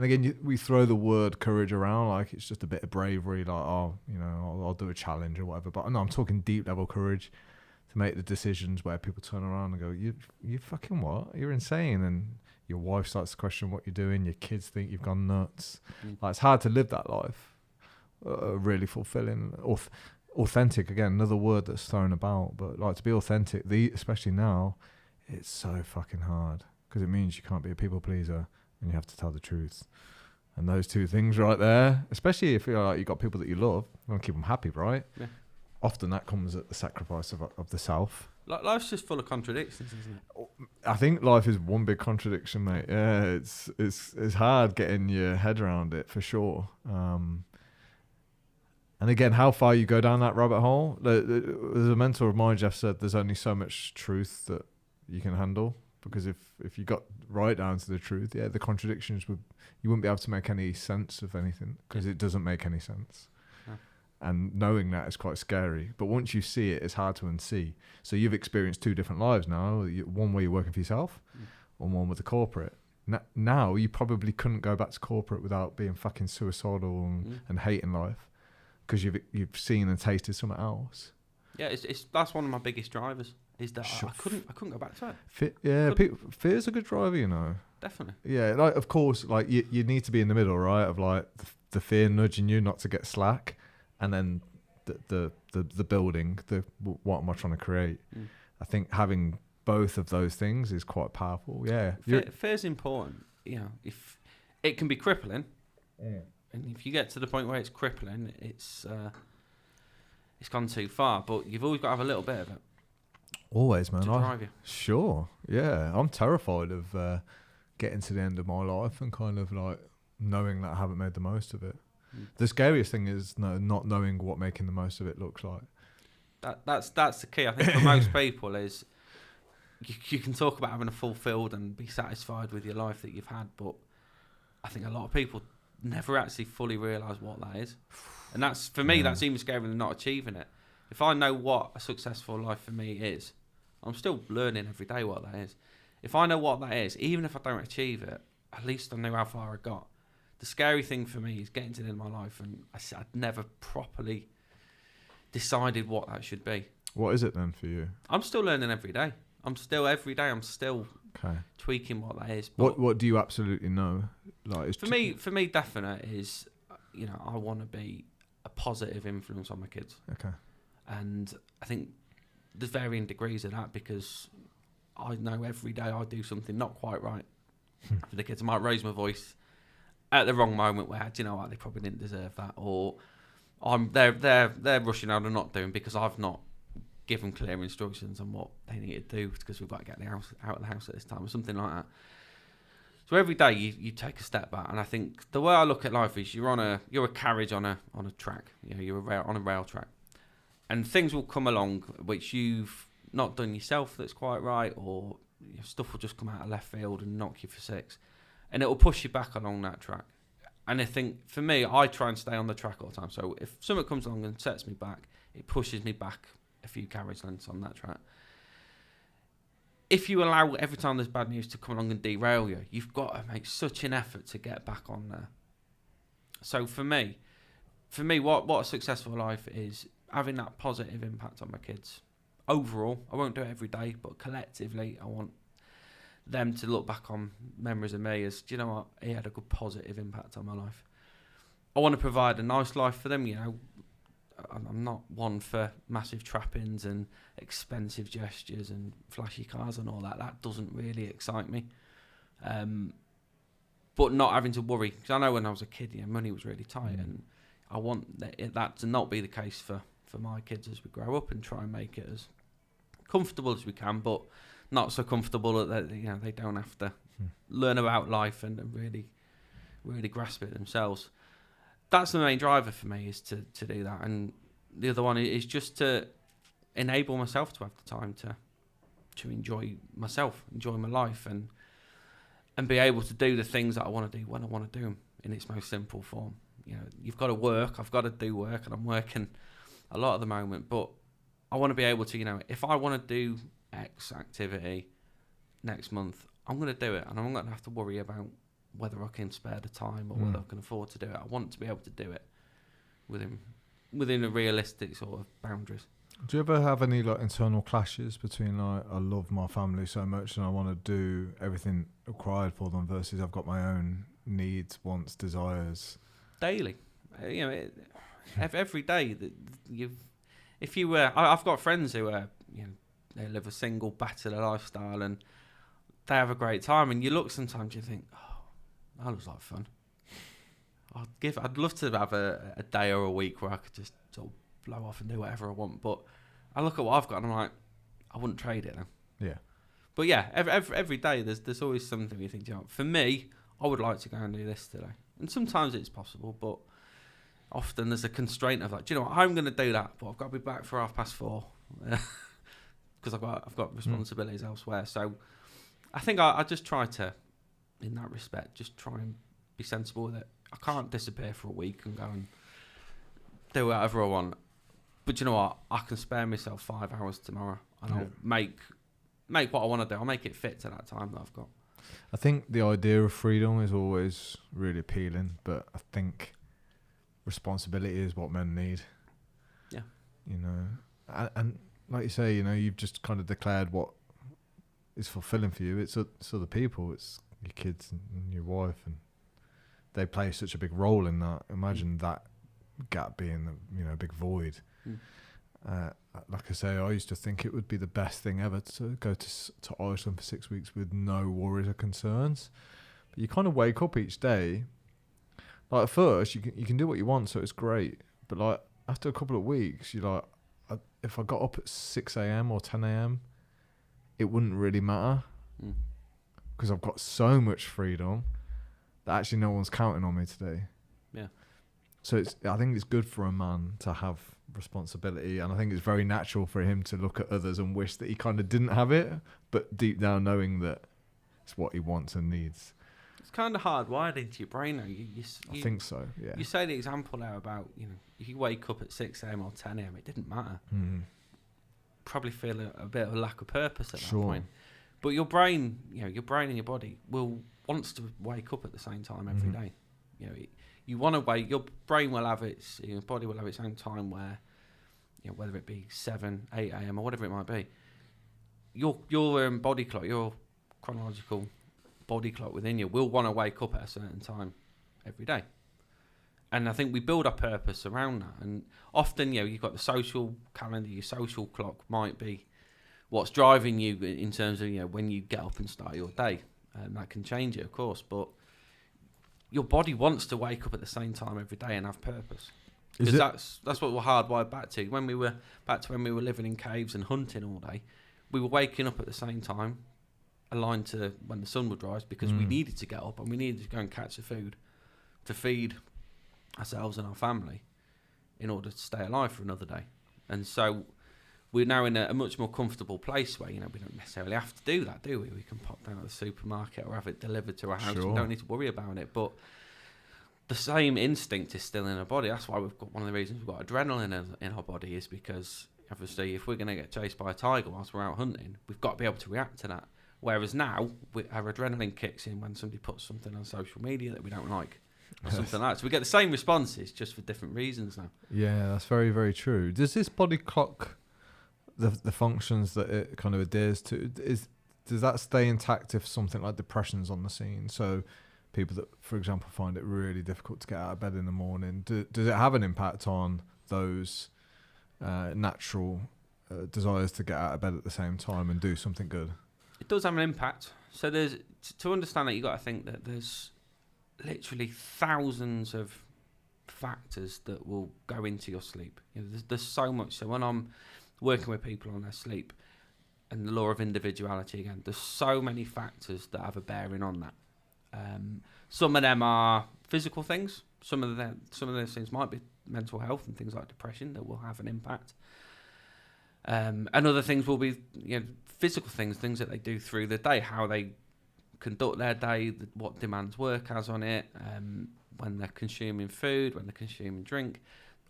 again, we throw the word courage around like it's just a bit of bravery, like, oh, you know, I'll do a challenge or whatever. But no, I'm talking deep level courage to make the decisions where people turn around and go, you fucking what? You're insane. And your wife starts to question what you're doing. Your kids think you've gone nuts. Like, it's hard to live that life. Really fulfilling, authentic. Again, another word that's thrown about, but like, to be authentic, especially now, it's so fucking hard because it means you can't be a people pleaser and you have to tell the truth. And those two things right there, especially if you're like, you've got people that you love, you want to keep them happy, right? Yeah. Often that comes at the sacrifice of the self. Life's just full of contradictions, isn't it? I think life is one big contradiction, mate. Yeah, it's hard getting your head around it for sure. And again, how far you go down that rabbit hole. There's a mentor of mine, Jeff, said there's only so much truth that you can handle, because if you got right down to the truth, yeah, the contradictions you wouldn't be able to make any sense of anything, because it doesn't make any sense. And knowing that is quite scary. But once you see it, it's hard to unsee. So you've experienced two different lives now. One where you're working for yourself, and one with the corporate. Now you probably couldn't go back to corporate without being fucking suicidal and hating life, because you've seen and tasted something else. Yeah, that's one of my biggest drivers. Is that I couldn't go back to it. Fear's a good driver, you know. Definitely. Yeah, like, of course, like you need to be in the middle, right? Of like the fear nudging you not to get slack, and then the building, what am I trying to create? I think having both of those things is quite powerful. Yeah, fear's important. You know, if it can be crippling, and if you get to the point where it's crippling, it's gone too far. But you've always got to have a little bit of it. Always, man. To drive you. Sure. Yeah, I'm terrified of getting to the end of my life and kind of like knowing that I haven't made the most of it. The scariest thing is not knowing what making the most of it looks like. That's the key. I think for most people is you can talk about having a fulfilled and be satisfied with your life that you've had, but I think a lot of people never actually fully realise what that is. And that's, for me, that's even scarier than not achieving it. If I know what a successful life for me is, I'm still learning every day what that is. If I know what that is, even if I don't achieve it, at least I know how far I got. The scary thing for me is getting to the end of my life and I'd never properly decided what that should be. What is it then for you? I'm still learning every day. I'm still tweaking what that is. But what do you absolutely know? Like, for me, definite is, you know, I want to be a positive influence on my kids. Okay. And I think there's varying degrees of that, because I know every day I do something not quite right for the kids. I might raise my voice at the wrong moment where, do you know what, they probably didn't deserve that, or they're rushing out and not doing because I've not given clear instructions on what they need to do because we've got to get the house out of the house at this time, or something like that. So every day you take a step back, and I think the way I look at life is you're a carriage on a track. You know, you're on a rail track, and things will come along which you've not done yourself that's quite right, or stuff will just come out of left field and knock you for six, and it will push you back along that track. And I think for me, I try and stay on the track all the time. So if something comes along and sets me back, it pushes me back a few carriage lengths on that track. If you allow every time there's bad news to come along and derail you, you've got to make such an effort to get back on there. So for me, what a successful life is having that positive impact on my kids. Overall, I won't do it every day, but collectively, I want them to look back on memories of me as, do you know what, he had a good positive impact on my life. I want to provide a nice life for them, you know. I'm not one for massive trappings and expensive gestures and flashy cars and all that. That doesn't really excite me. But not having to worry, because I know when I was a kid, money was really tight, and I want that to not be the case for my kids as we grow up, and try and make it as comfortable as we can, but not so comfortable that they don't have to learn about life and really grasp it themselves. That's the main driver for me, is to do that. And the other one is just to enable myself to have the time to enjoy myself, enjoy my life, and be able to do the things that I want to do when I want to do them in its most simple form. You've got to work. I've got to do work, and I'm working a lot at the moment. But I want to be able to, if I want to do X activity next month, I'm going to do it, and I'm not going to have to worry about whether I can spare the time or whether I can afford to do it. I want to be able to do it within a realistic sort of boundaries. Do you ever have any internal clashes between I love my family so much and I want to do everything required for them versus I've got my own needs, wants, desires? Daily, every day that if you were, I've got friends who are, they live a single bachelor lifestyle and they have a great time, and you look sometimes, you think, oh, that looks like fun. I'd love to have a day or a week where I could just sort of blow off and do whatever I want. But I look at what I've got and I'm like, I wouldn't trade it then. Yeah. But yeah, every day there's always something you think, for me, I would like to go and do this today. And sometimes it's possible, but often there's a constraint of like, I'm going to do that, but I've got to be back for 4:30 because I've got responsibilities elsewhere. So I think I just try to, in that respect, just try and be sensible with it. I can't disappear for a week and go and do whatever I want. But you know what? I can spare myself 5 hours tomorrow, and I'll make what I want to do. I'll make it fit to that time that I've got. I think the idea of freedom is always really appealing, but I think responsibility is what men need. Yeah. And like you say, you've just kind of declared what is fulfilling for you. It's other people. It's your kids and your wife, and they play such a big role in that. Imagine that gap being a big void. Like I say, I used to think it would be the best thing ever to go to Iceland for 6 weeks with no worries or concerns. But you kind of wake up each day, like at first you can do what you want, so it's great. But like after a couple of weeks, you're like, if I got up at 6 a.m. or 10 a.m, it wouldn't really matter because I've got so much freedom that actually no one's counting on me today. Yeah. So I think it's good for a man to have responsibility, and I think it's very natural for him to look at others and wish that he kind of didn't have it, but deep down knowing that it's what he wants and needs. It's kind of hardwired into your brain, though. I think so, yeah. You say the example now about, if you wake up at 6 a.m. or 10 a.m, it didn't matter. Probably feel a bit of a lack of purpose at that point. But your brain, your brain and your body wants to wake up at the same time every day. You want to wake. Your brain will have your body will have its own time where, whether it be 7, 8 a.m. or whatever it might be. Your body clock, your chronological body clock within you will want to wake up at a certain time every day. And I think we build our purpose around that. And often, you've got the social calendar. Your social clock might be what's driving you in terms of when you get up and start your day. And that can change it, of course, but your body wants to wake up at the same time every day and have purpose. Because that's what we're hardwired back to. When we were living in caves and hunting all day, we were waking up at the same time, aligned to when the sun would rise, because we needed to get up and we needed to go and catch the food to feed ourselves and our family in order to stay alive for another day. And so we're now in a much more comfortable place where, we don't necessarily have to do that, do we? We can pop down to the supermarket or have it delivered to our house. Sure. We don't need to worry about it. But the same instinct is still in our body. That's why we've got one of the reasons we've got adrenaline in our body, is because obviously if we're going to get chased by a tiger whilst we're out hunting, we've got to be able to react to that. Whereas now, our adrenaline kicks in when somebody puts something on social media that we don't like. Or something like that. So we get the same responses, just for different reasons now. Yeah, that's very, very true. Does this body clock, the functions that it kind of adheres to, does that stay intact if something like depression's on the scene? So people that, for example, find it really difficult to get out of bed in the morning, does it have an impact on those natural desires to get out of bed at the same time and do something good. It does have an impact. So there's to understand that, you've got to think that there's literally thousands of factors that will go into your sleep. You know, there's so much. So when I'm working with people on their sleep, and the law of individuality again, there's so many factors that have a bearing on that. Some of them are physical things. Some of those things might be mental health and things like depression that will have an impact. And other things will be, you know, physical things that they do through the day, how they conduct their day, what demands work has on it, when they're consuming food, when they're consuming drink.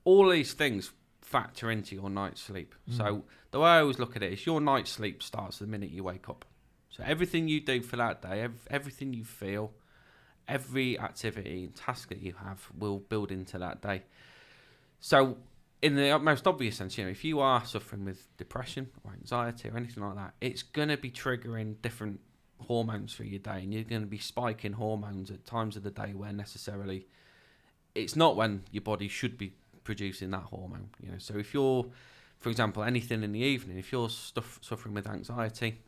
All these things factor into your night's sleep. So the way I always look at it is your night's sleep starts the minute you wake up. So everything you do for that day, everything you feel, every activity and task that you have will build into that day. So in the most obvious sense, you know, if you are suffering with depression or anxiety or anything like that, it's going to be triggering different hormones through your day, and you're going to be spiking hormones at times of the day where necessarily it's not when your body should be producing that hormone. You know, so if you're, for example, anything in the evening, if you're suffering with anxiety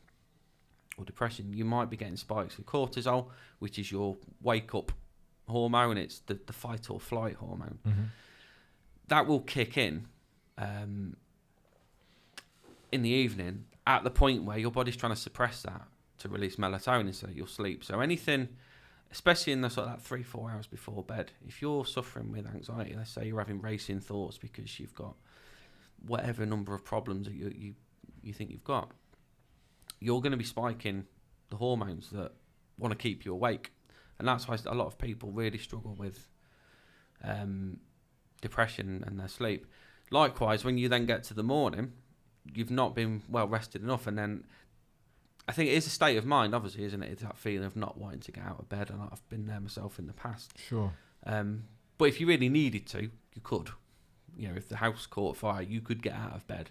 or depression, you might be getting spikes of cortisol, which is your wake up hormone. It's the fight or flight hormone. That will kick in the evening at the point where your body's trying to suppress that to release melatonin so that you'll sleep. So anything, especially in the sort of that 3-4 hours before bed, if you're suffering with anxiety, let's say you're having racing thoughts because you've got whatever number of problems that you think you've got, you're going to be spiking the hormones that want to keep you awake. And that's why a lot of people really struggle with depression and their sleep. Likewise, when you then get to the morning, you've not been well rested enough, and then I think it is a state of mind, obviously, isn't it? It's that feeling of not wanting to get out of bed, and I've been there myself in the past. Sure. But if you really needed to, you could. You know, if the house caught fire, you could get out of bed.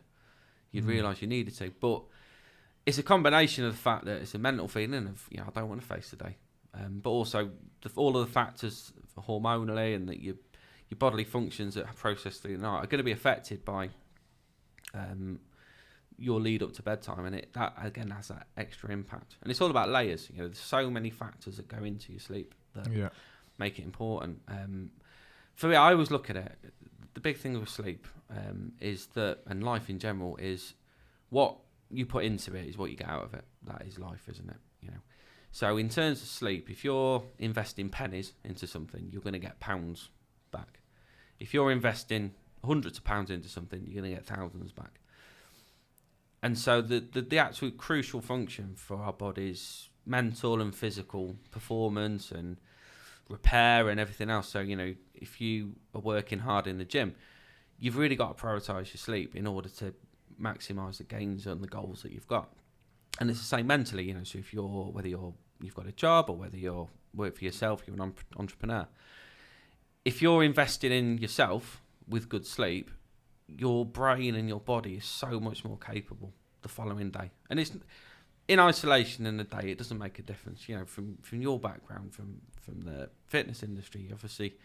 You'd realise you needed to. But it's a combination of the fact that it's a mental feeling of, you know, I don't want to face the day. But also all of the factors hormonally and that your bodily functions that are processed through the night are going to be affected by your lead up to bedtime, and that again has that extra impact. And it's all about layers. You know, there's so many factors that go into your sleep that make it important. For me, I always look at it. The big thing with sleep is that, and life in general, is what you put into it is what you get out of it. That is life, isn't it? You know. So in terms of sleep, if you're investing pennies into something, you're going to get pounds back. If you're investing hundreds of pounds into something, you're going to get thousands back. And so the absolute crucial function for our body's mental and physical performance and repair and everything else. So, you know, if you are working hard in the gym, you've really got to prioritise your sleep in order to maximise the gains and the goals that you've got. And it's the same mentally, you know, so if you've got a job or whether you're work for yourself, you're an entrepreneur. If you're invested in yourself with good sleep, your brain and your body is so much more capable the following day. And it's in isolation in the day, it doesn't make a difference. You know, from your background, from the fitness industry, obviously,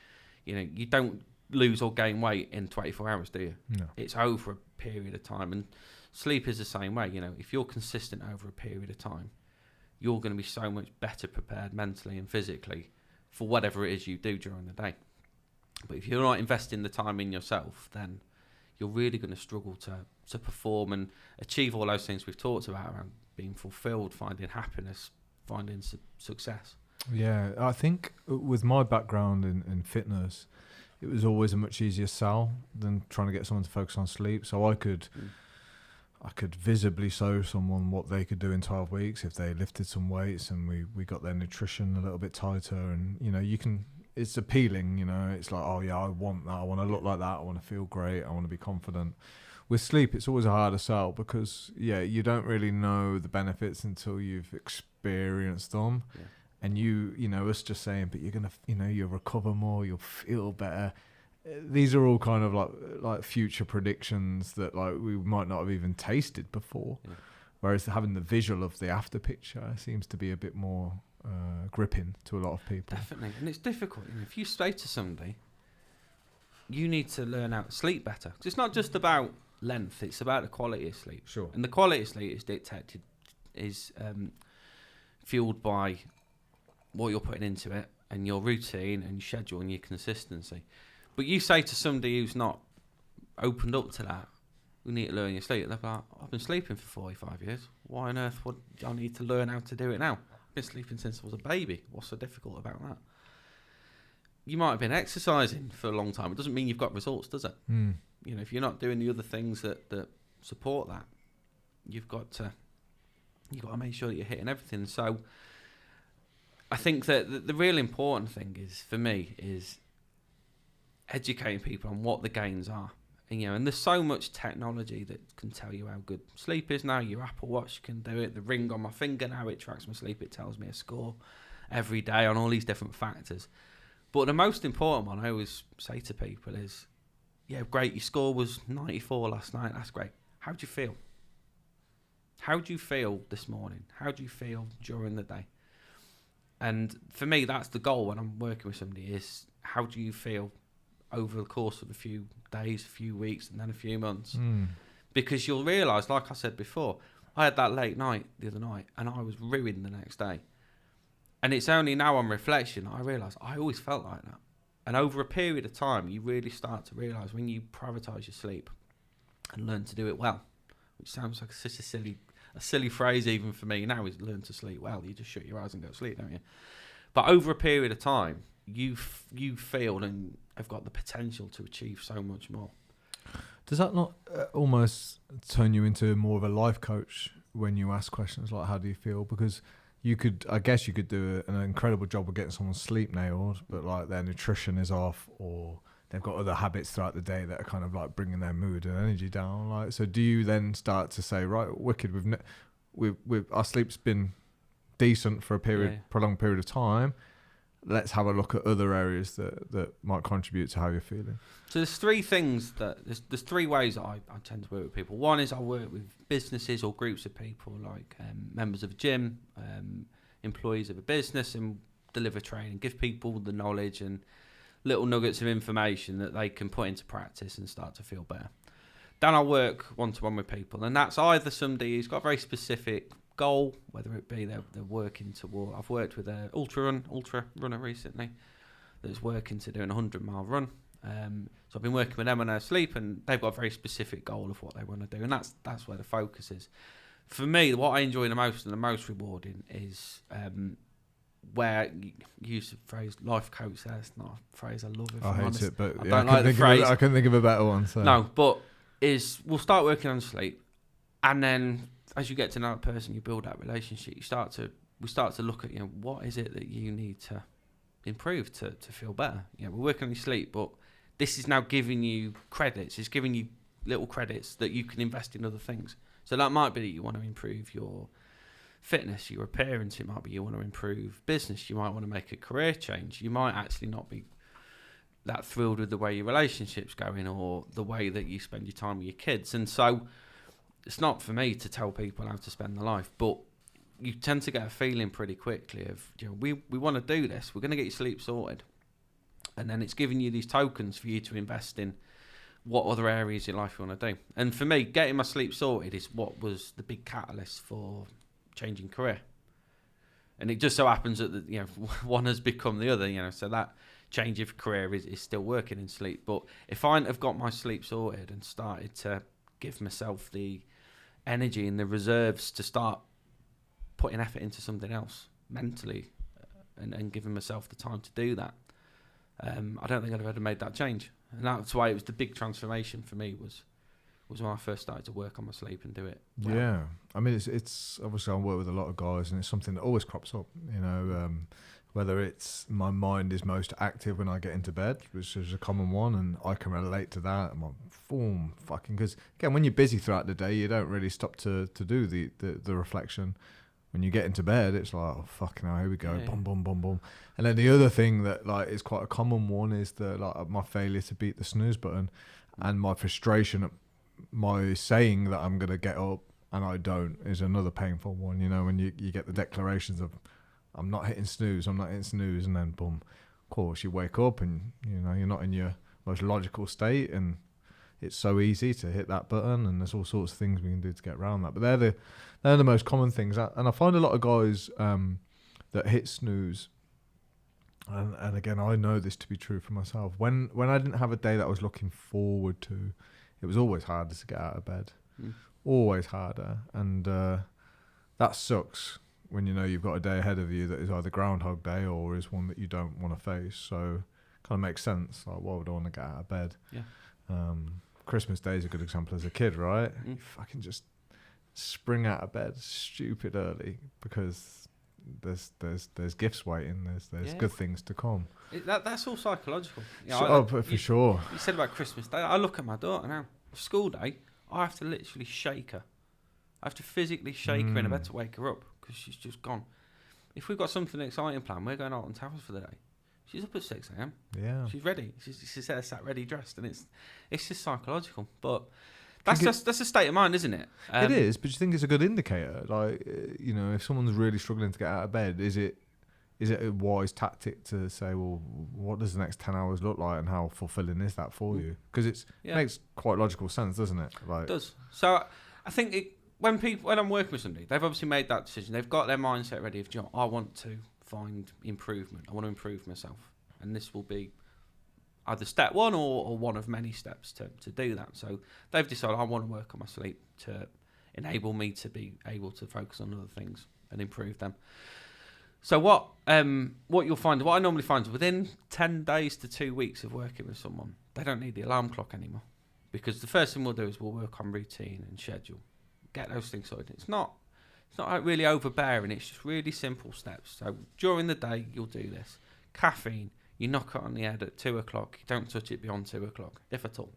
you know, you don't lose or gain weight in 24 hours, do you? No. It's over a period of time. And sleep is the same way. You know, if you're consistent over a period of time, you're going to be so much better prepared mentally and physically for whatever it is you do during the day. But if you're not investing the time in yourself, then you're really going to struggle to perform and achieve all those things we've talked about around being fulfilled, finding happiness, finding success. Yeah, I think with my background in fitness, it was always a much easier sell than trying to get someone to focus on sleep. So I could visibly show someone what they could do in 12 weeks if they lifted some weights and we got their nutrition a little bit tighter. And, you know, it's appealing, you know, it's like, oh yeah, I want that. I want to look like that. I want to feel great. I want to be confident. With sleep, it's always a harder sell because, yeah, you don't really know the benefits until you've experienced them. Yeah. And you know, us just saying, but you're going to, you know, you'll recover more, you'll feel better. These are all kind of like future predictions that like we might not have even tasted before. Yeah. Whereas having the visual of the after picture seems to be a bit more gripping to a lot of people. Definitely. And it's difficult. You know, if you say to somebody, you need to learn how to sleep better. 'Cause it's not just about length; it's about the quality of sleep. Sure. And the quality of sleep is fueled by what you're putting into it, and your routine, and your schedule, and your consistency. But you say to somebody who's not opened up to that, we need to learn your sleep. They're like, I've been sleeping for 45 years. Why on earth would I need to learn how to do it now? I've been sleeping since I was a baby. What's so difficult about that? You might have been exercising for a long time. It doesn't mean you've got results, does it? You know, if you're not doing the other things that support that, you've got to make sure that you're hitting everything. So I think that the real important thing is, for me, is educating people on what the gains are. And, you know, and there's so much technology that can tell you how good sleep is now. Your Apple Watch can do it. The ring on my finger now, it tracks my sleep. It tells me a score every day on all these different factors. But the most important one I always say to people is, yeah, great, your score was 94 last night. That's great. How do you feel? How do you feel this morning? How do you feel during the day? And for me, that's the goal when I'm working with somebody, is how do you feel over the course of a few days, a few weeks, and then a few months? Because you'll realise, like I said before, I had that late night the other night and I was ruined the next day. And it's only now on reflection I realise I always felt like that. And over a period of time, you really start to realise when you prioritise your sleep and learn to do it well, which sounds like such a silly phrase even for me now, is learn to sleep well. You just shut your eyes and go to sleep, don't you? But over a period of time, you feel and have got the potential to achieve so much more. Does that not almost turn you into more of a life coach when you ask questions like, how do you feel? Because I guess you could do an incredible job of getting someone's sleep nailed, but like their nutrition is off, or they've got other habits throughout the day that are kind of like bringing their mood and energy down. Like, so do you then start to say, right, wicked, we've our sleep's been decent for a prolonged period of time. Let's have a look at other areas that might contribute to how you're feeling. So there's three things there's three ways that I tend to work with people. One is I work with businesses or groups of people, like members of a gym, employees of a business, and deliver training, give people the knowledge and little nuggets of information that they can put into practice and start to feel better. Then I work one-to-one with people, and that's either somebody who's got a very specific goal, whether it be they're working toward. I've worked with an ultra runner recently that's working to do a 100-mile run. So I've been working with them on their sleep, and they've got a very specific goal of what they want to do, and that's where the focus is. For me, what I enjoy the most and the most rewarding is where you use the phrase life coach. That's not a phrase I love. I hate it, but I don't like the phrase. I couldn't think of a better one. So. No, but we'll start working on sleep, and then as you get to know a person, you build that relationship. We start to look at, you know, what is it that you need to improve to feel better. You know, we're working on your sleep, but this is now giving you credits. It's giving you little credits that you can invest in other things. So that might be that you want to improve your fitness, your appearance. It might be you want to improve business. You might want to make a career change. You might actually not be that thrilled with the way your relationship's going or the way that you spend your time with your kids. And so it's not for me to tell people how to spend their life, but you tend to get a feeling pretty quickly of, you know, we want to do this. We're going to get your sleep sorted. And then it's giving you these tokens for you to invest in what other areas in life you want to do. And for me, getting my sleep sorted is what was the big catalyst for changing career. And it just so happens that you know, one has become the other, you know, so that change of career is still working in sleep. But if I hadn't have got my sleep sorted and started to give myself the energy and the reserves to start putting effort into something else mentally and giving myself the time to do that, I don't think I'd have ever made that change. And that's why it was the big transformation for me was when I first started to work on my sleep and do it well. Yeah, I mean, it's obviously I work with a lot of guys, and it's something that always crops up, you know, whether it's my mind is most active when I get into bed, which is a common one, and I can relate to that. I'm on fucking, because again, when you're busy throughout the day, you don't really stop to do the reflection. When you get into bed, it's like, oh fucking hell, here we go, boom, boom, boom, boom. And then the other thing that like is quite a common one is my failure to beat the snooze button, and my frustration at my saying that I'm gonna get up and I don't is another painful one. You know, when you get the declarations of I'm not hitting snooze, and then boom, of course you wake up and you know you're not in your most logical state, and it's so easy to hit that button, and there's all sorts of things we can do to get around that. But they're the most common things, and I find a lot of guys that hit snooze. And again, I know this to be true for myself. When I didn't have a day that I was looking forward to, it was always harder to get out of bed. Always harder. And that sucks when you know you've got a day ahead of you that is either Groundhog Day or is one that you don't want to face. So it kind of makes sense. Like, why would I want to get out of bed? Yeah. Christmas Day is a good example as a kid, right? You fucking just spring out of bed stupid early because there's gifts waiting. There's good things to come. That's all psychological. For sure. You said about Christmas Day. I look at my daughter now. School day, I have to literally shake her. I have to physically shake her in bed to wake her up because she's just gone. If we've got something exciting planned, we're going out on Towers for the day. She's up at 6 a.m. Yeah. She's ready. She's there, sat ready, dressed, and it's just psychological. But that's a state of mind, isn't it? It is, but you think it's a good indicator? Like, if someone's really struggling to get out of bed, is it a wise tactic to say, well, what does the next 10 hours look like, and how fulfilling is that for you? Because it makes quite logical sense, doesn't it? Like, it does. So I think when I'm working with somebody, they've obviously made that decision. They've got their mindset ready. I want to find improvement. I want to improve myself, and this will be either step one or one of many steps to do that. So they've decided I want to work on my sleep to enable me to be able to focus on other things and improve them. So what you'll find, what I normally find is within 10 days to 2 weeks of working with someone, they don't need the alarm clock anymore, because the first thing we'll do is we'll work on routine and schedule, get those things sorted. It's not like really overbearing. It's just really simple steps. So during the day, you'll do this. Caffeine. You knock it on the head at 2 o'clock. You don't touch it beyond 2 o'clock, if at all.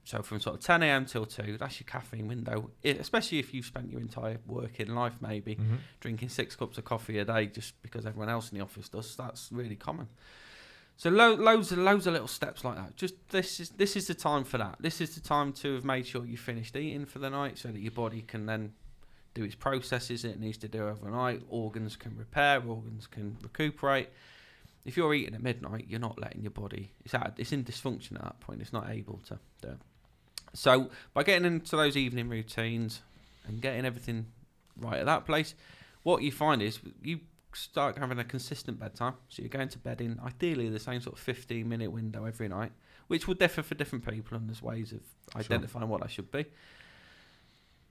So from sort of 10 a.m. till 2, that's your caffeine window. Especially if you've spent your entire working life maybe drinking 6 cups of coffee a day just because everyone else in the office does. That's really common. So loads of little steps like that. Just this is the time for that. This is the time to have made sure you finished eating for the night, so that your body can then do its processes it needs to do overnight. Organs can repair. Organs can recuperate. If you're eating at midnight, you're not letting your body... It's in dysfunction at that point. It's not able to do it. So by getting into those evening routines and getting everything right at that place, what you find is you start having a consistent bedtime. So you're going to bed in ideally the same sort of 15-minute window every night, which will differ for different people, and there's ways of identifying what that should be.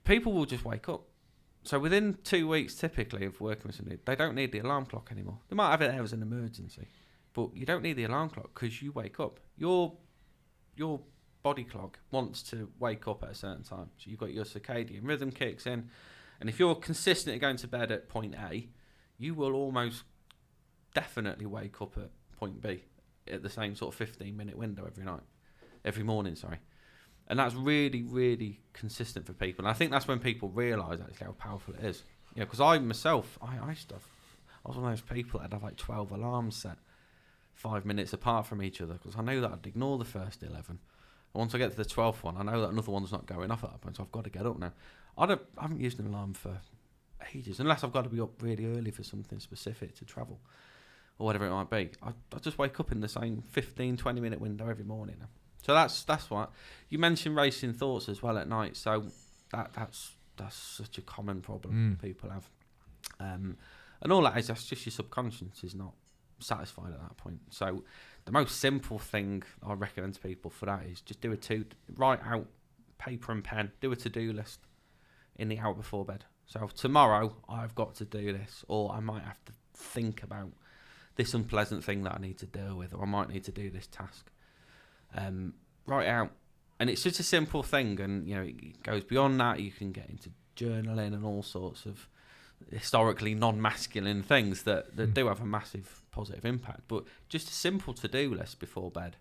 People will just wake up. So within 2 weeks, typically, of working with somebody, they don't need the alarm clock anymore. They might have it there as an emergency, but you don't need the alarm clock because you wake up. Your body clock wants to wake up at a certain time. So you've got your circadian rhythm kicks in, and if you're consistently going to bed at point A, you will almost definitely wake up at point B at the same sort of 15-minute window every morning. And that's really, really consistent for people. And I think that's when people realise actually how powerful it is. Because I myself, I was one of those people that had like 12 alarms set 5 minutes apart from each other, because I knew that I'd ignore the first 11. And once I get to the 12th one, I know that another one's not going off at that point, so I've got to get up now. I haven't used an alarm for ages, unless I've got to be up really early for something specific to travel or whatever it might be. I just wake up in the same 15, 20-minute window every morning now. So that's what you mentioned, racing thoughts as well at night. So that's such a common problem people have, and all that is, that's just your subconscious is not satisfied at that point. So the most simple thing I recommend to people for that is just write out paper and pen, do a to-do list in the hour before bed. So tomorrow I've got to do this, or I might have to think about this unpleasant thing that I need to deal with, or I might need to do this task. Write it out, and it's such a simple thing, and it goes beyond that. You can get into journaling and all sorts of historically non-masculine things that do have a massive positive impact. But just a simple to-do list before bed.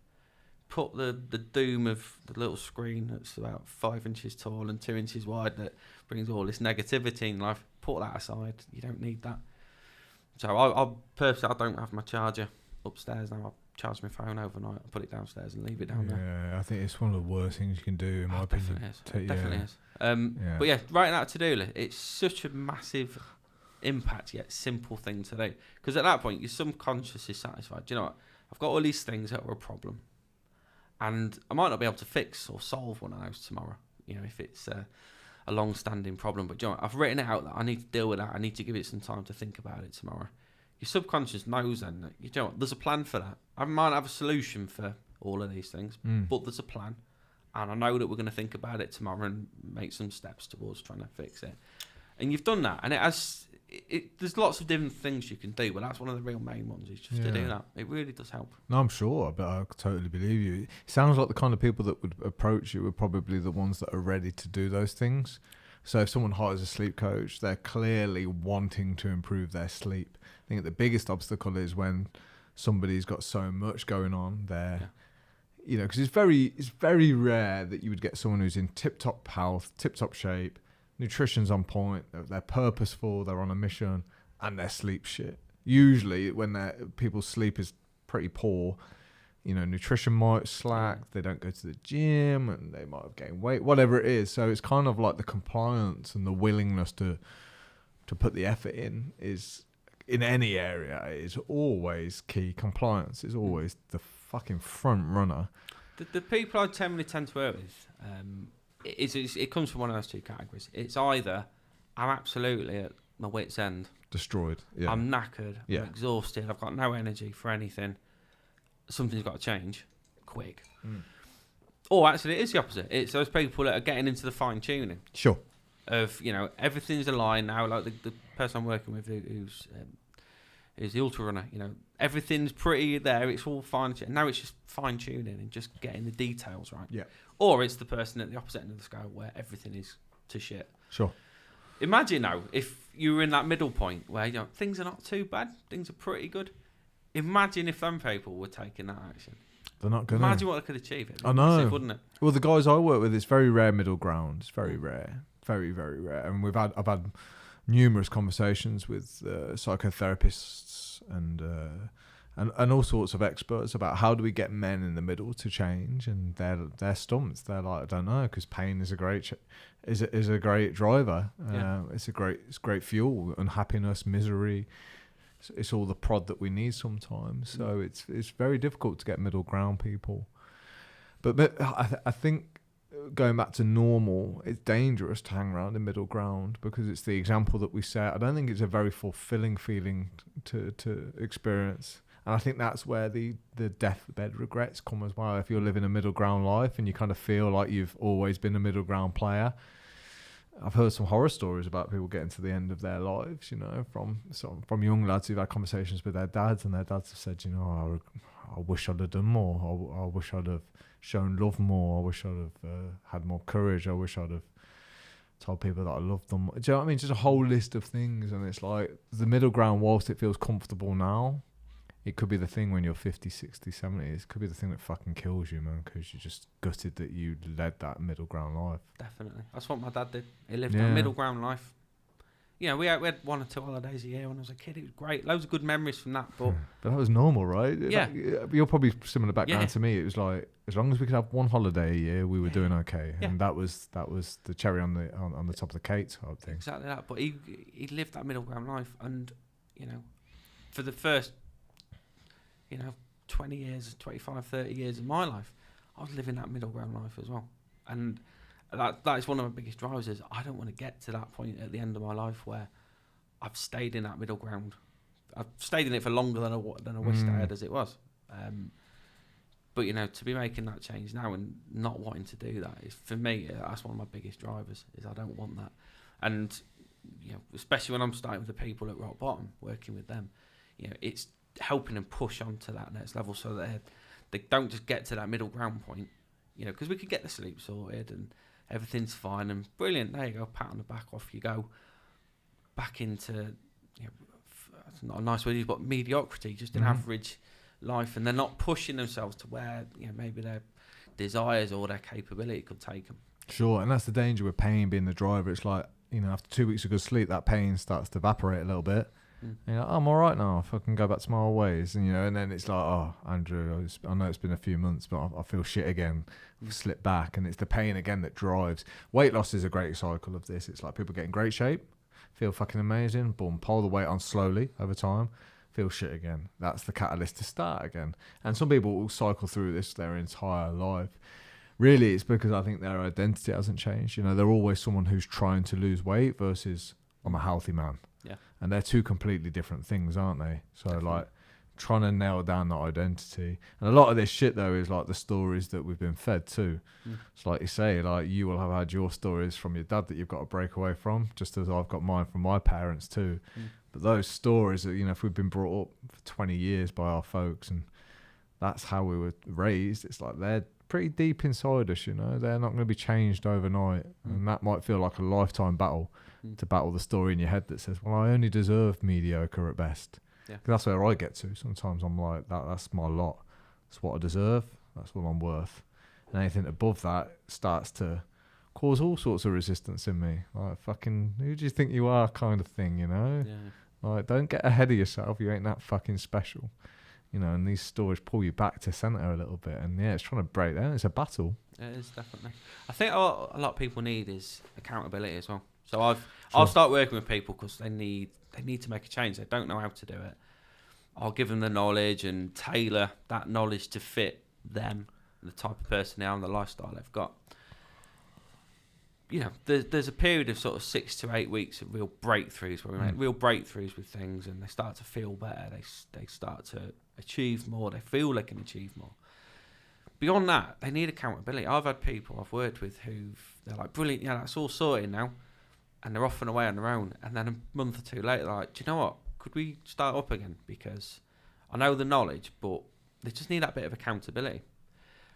Put the doom of the little screen that's about 5 inches tall and 2 inches wide that brings all this negativity in life. Put that aside. You don't need that. So I personally, I don't have my charger upstairs now. I charge my phone overnight. I put it downstairs and leave it down there. Yeah, I think it's one of the worst things you can do, in my opinion. Definitely is. But yeah, writing out a to-do list, it's such a massive impact yet simple thing to do. Because at that point, your subconscious is satisfied. Do you know what? I've got all these things that are a problem, and I might not be able to fix or solve one of those tomorrow. You know, if it's a long-standing problem, but you know, I've written it out that I need to deal with that. I need to give it some time to think about it tomorrow. Your subconscious knows then that, you know, there's a plan for that. I might have a solution for all of these things, but there's a plan, and I know that we're going to think about it tomorrow and make some steps towards trying to fix it. And you've done that, and there's lots of different things you can do, but that's one of the real main ones, is just to do that. It really does help. No, I'm sure, but I totally believe you. It sounds like the kind of people that would approach you are probably the ones that are ready to do those things. So if someone hires a sleep coach, they're clearly wanting to improve their sleep. I think the biggest obstacle is when somebody's got so much going on there. You know, because it's very rare that you would get someone who's in tip-top health, tip-top shape, nutrition's on point, they're purposeful, they're on a mission, and their sleep shit. Usually when people's sleep is pretty poor, you know, nutrition might slack, they don't go to the gym, and they might have gained weight, whatever it is. So it's kind of like the compliance and the willingness to put the effort in is, in any area, is always key. Compliance is always the fucking front runner. The people I tend to work with, it comes from one of those two categories. It's either I'm absolutely at my wit's end, destroyed, I'm knackered, I'm exhausted, I've got no energy for anything, something's got to change quick. Or actually it is the opposite. It's those people that are getting into the fine tuning of, you know, everything's aligned now, like the person I'm working with who's the ultra runner, you know, everything's pretty there, it's all fine. Now it's just fine tuning and just getting the details right. Or it's the person at the opposite end of the scale where everything is to shit. Imagine now if you were in that middle point where, you know, things are not too bad, things are pretty good. Imagine if them people were taking that action. They're not going to. Imagine what they could achieve. I know. Massive, wouldn't it? Well, the guys I work with, it's very rare middle ground. It's very rare. Very, very rare. And I've had numerous conversations with psychotherapists and all sorts of experts about how do we get men in the middle to change, and they're stumped. They're like, I don't know, because pain is a great is a great driver. It's great fuel. Unhappiness, misery, it's all the prod that we need sometimes. So it's very difficult to get middle ground people. But I think going back to normal, it's dangerous to hang around in middle ground because it's the example that we set. I don't think it's a very fulfilling feeling to experience. And I think that's where the deathbed regrets come as well. If you're living a middle ground life and you kind of feel like you've always been a middle ground player. I've heard some horror stories about people getting to the end of their lives, you know, from young lads who've had conversations with their dads, and their dads have said, you know, I wish I'd have done more. I wish I'd have shown love more. I wish I'd have had more courage. I wish I'd have told people that I loved them. Do you know what I mean? Just a whole list of things. And it's like the middle ground, whilst it feels comfortable now, it could be the thing when you're 50, 60, 70. It could be the thing that fucking kills you, man, because you're just gutted that you led that middle ground life. Definitely. That's what my dad did. He lived that middle ground life. You know, we had 1 or 2 holidays a year when I was a kid. It was great. Loads of good memories from that. But that was normal, right? Yeah. You're probably similar background to me. It was like, as long as we could have 1 holiday a year, we were doing okay. Yeah. And that was the cherry on the top of the cake type thing. Exactly that. But he lived that middle ground life. And, you know, for the first, 20 years, 25, 30 years of my life, I was living that middle ground life as well. And that is one of my biggest drivers, is I don't want to get to that point at the end of my life where I've stayed in that middle ground. I've stayed in it for longer than I wished I had as it was. But, to be making that change now and not wanting to do that, is, for me, that's one of my biggest drivers, is I don't want that. And, especially when I'm starting with the people at rock bottom, working with them, it's helping them push on to that next level so that they don't just get to that middle ground point, because we could get the sleep sorted and everything's fine and brilliant. There you go, pat on the back, off you go. Back into, that's not a nice word, but mediocrity, just an average life, and they're not pushing themselves to where maybe their desires or their capability could take them. Sure, and that's the danger with pain being the driver. It's like, after 2 weeks of good sleep, that pain starts to evaporate a little bit. I'm all right now. If I can go back to my old ways, and then it's like, oh, Andrew, I know it's been a few months, but I feel shit again. Slip back, and it's the pain again that drives. Weight loss is a great cycle of this. It's like people get in great shape, feel fucking amazing, boom, pull the weight on slowly over time, feel shit again. That's the catalyst to start again. And some people will cycle through this their entire life. Really, it's because I think their identity hasn't changed. You know, they're always someone who's trying to lose weight versus I'm a healthy man. Yeah. And they're two completely different things, aren't they? So Definitely. like trying to nail down that identity. And a lot of this shit though is like the stories that we've been fed too. It's like you say, like you will have had your stories from your dad that you've got to break away from, just as I've got mine from my parents too. But those stories that, you know, if we've been brought up for 20 years by our folks and that's how we were raised, it's like they're pretty deep inside us, you know. They're not going to be changed overnight. And that might feel like a lifetime battle to battle the story in your head that says, well, I only deserve mediocre at best. Yeah. 'Cause that's where I get to. Sometimes I'm like, that's my lot. That's what I deserve. That's what I'm worth. And anything above that starts to cause all sorts of resistance in me. Like, fucking, who do you think you are kind of thing, you know? Yeah. Like, don't get ahead of yourself. You ain't that fucking special. You know, and these stories pull you back to centre a little bit. And yeah, it's trying to break down. It's a battle. It is, definitely. I think what a lot of people need is accountability as well. So I'll start working with people because they need to make a change. They don't know how to do it. I'll give them the knowledge and tailor that knowledge to fit them, the type of person they are and the lifestyle they've got. You know, there's a period of sort of 6 to 8 weeks of real breakthroughs where we make real breakthroughs with things and they start to feel better. They start to achieve more. They feel they can achieve more. Beyond that, they need accountability. I've had people I've worked with they're like, brilliant, yeah, that's all sorted now. And they're off and away on their own. And then a month or two later, they're like, do you know what? Could we start up again? Because I know the knowledge, but they just need that bit of accountability.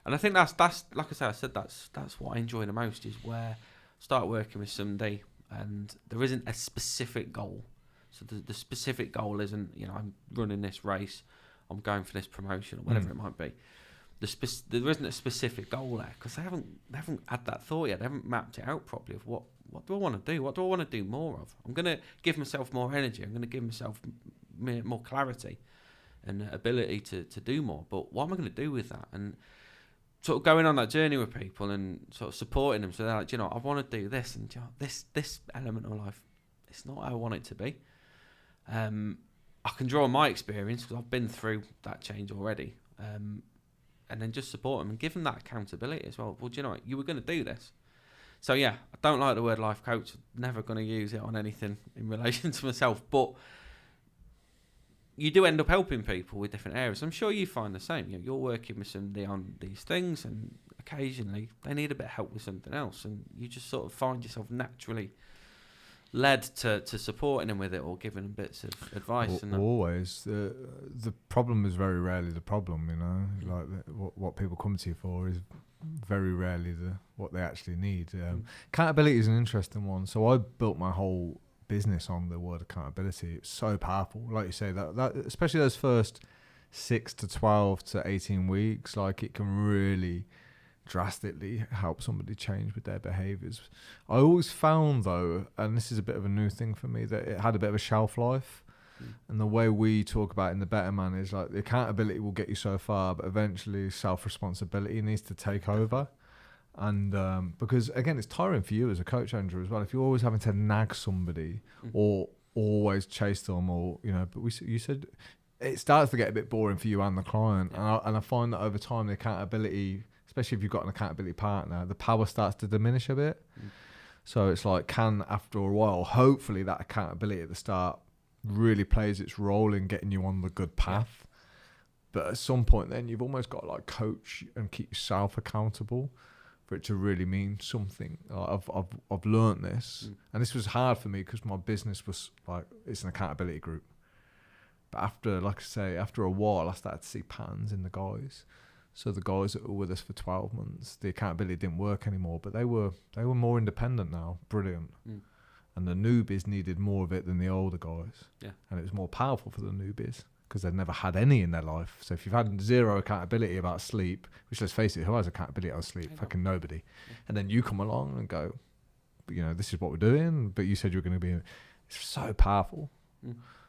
And I think that's like I said, that's what I enjoy the most is where I start working with somebody and there isn't a specific goal. So the specific goal isn't, you know, I'm running this race, I'm going for this promotion or whatever it might be. There isn't a specific goal there because they haven't had that thought yet. They haven't mapped it out properly of what do I want to do? What do I want to do more of? I'm going to give myself more energy. I'm going to give myself more clarity and ability to do more. But what am I going to do with that? And sort of going on that journey with people and sort of supporting them. So they're like, you know, I want to do this. And you know, this element of my life, it's not how I want it to be. I can draw on my experience because I've been through that change already. And then just support them and give them that accountability as well. Well, do you know what? You were going to do this. So, yeah, I don't like the word life coach. Never going to use it on anything in relation to myself. But you do end up helping people with different areas. I'm sure you find the same. You know, you're working with somebody on these things and occasionally they need a bit of help with something else. And you just sort of find yourself naturally led to supporting them with it or giving them bits of advice. Always. The problem is very rarely the problem, you know. Like what people come to you for is very rarely what they actually need. Accountability is an interesting one. So I built my whole business on the word accountability. It's so powerful. Like you say, that especially those first 6 to 12 to 18 weeks, like it can really drastically help somebody change with their behaviours. I always found though, and this is a bit of a new thing for me, that it had a bit of a shelf life. And the way we talk about it in the Better Man is like the accountability will get you so far, but eventually self-responsibility needs to take over. And because again, it's tiring for you as a coach, Andrew, as well. If you're always having to nag somebody or always chase them, or you know, but you said it starts to get a bit boring for you and the client. And I find that over time, the accountability, especially if you've got an accountability partner, the power starts to diminish a bit. So it's like, after a while, hopefully that accountability at the start really plays its role in getting you on the good path. But at some point then you've almost got to like coach and keep yourself accountable for it to really mean something. I've learned this, and this was hard for me because my business was like, it's an accountability group. But after, like I say, after a while, I started to see patterns in the guys. So the guys that were with us for 12 months, the accountability didn't work anymore, but they were more independent now. Brilliant. And the newbies needed more of it than the older guys. Yeah. And it was more powerful for the newbies because they'd never had any in their life. So if you've had zero accountability about sleep, which let's face it, who has accountability on sleep? Fucking nobody. Yeah. And then you come along and go, you know, this is what we're doing, but you said you were going to be... It's so powerful.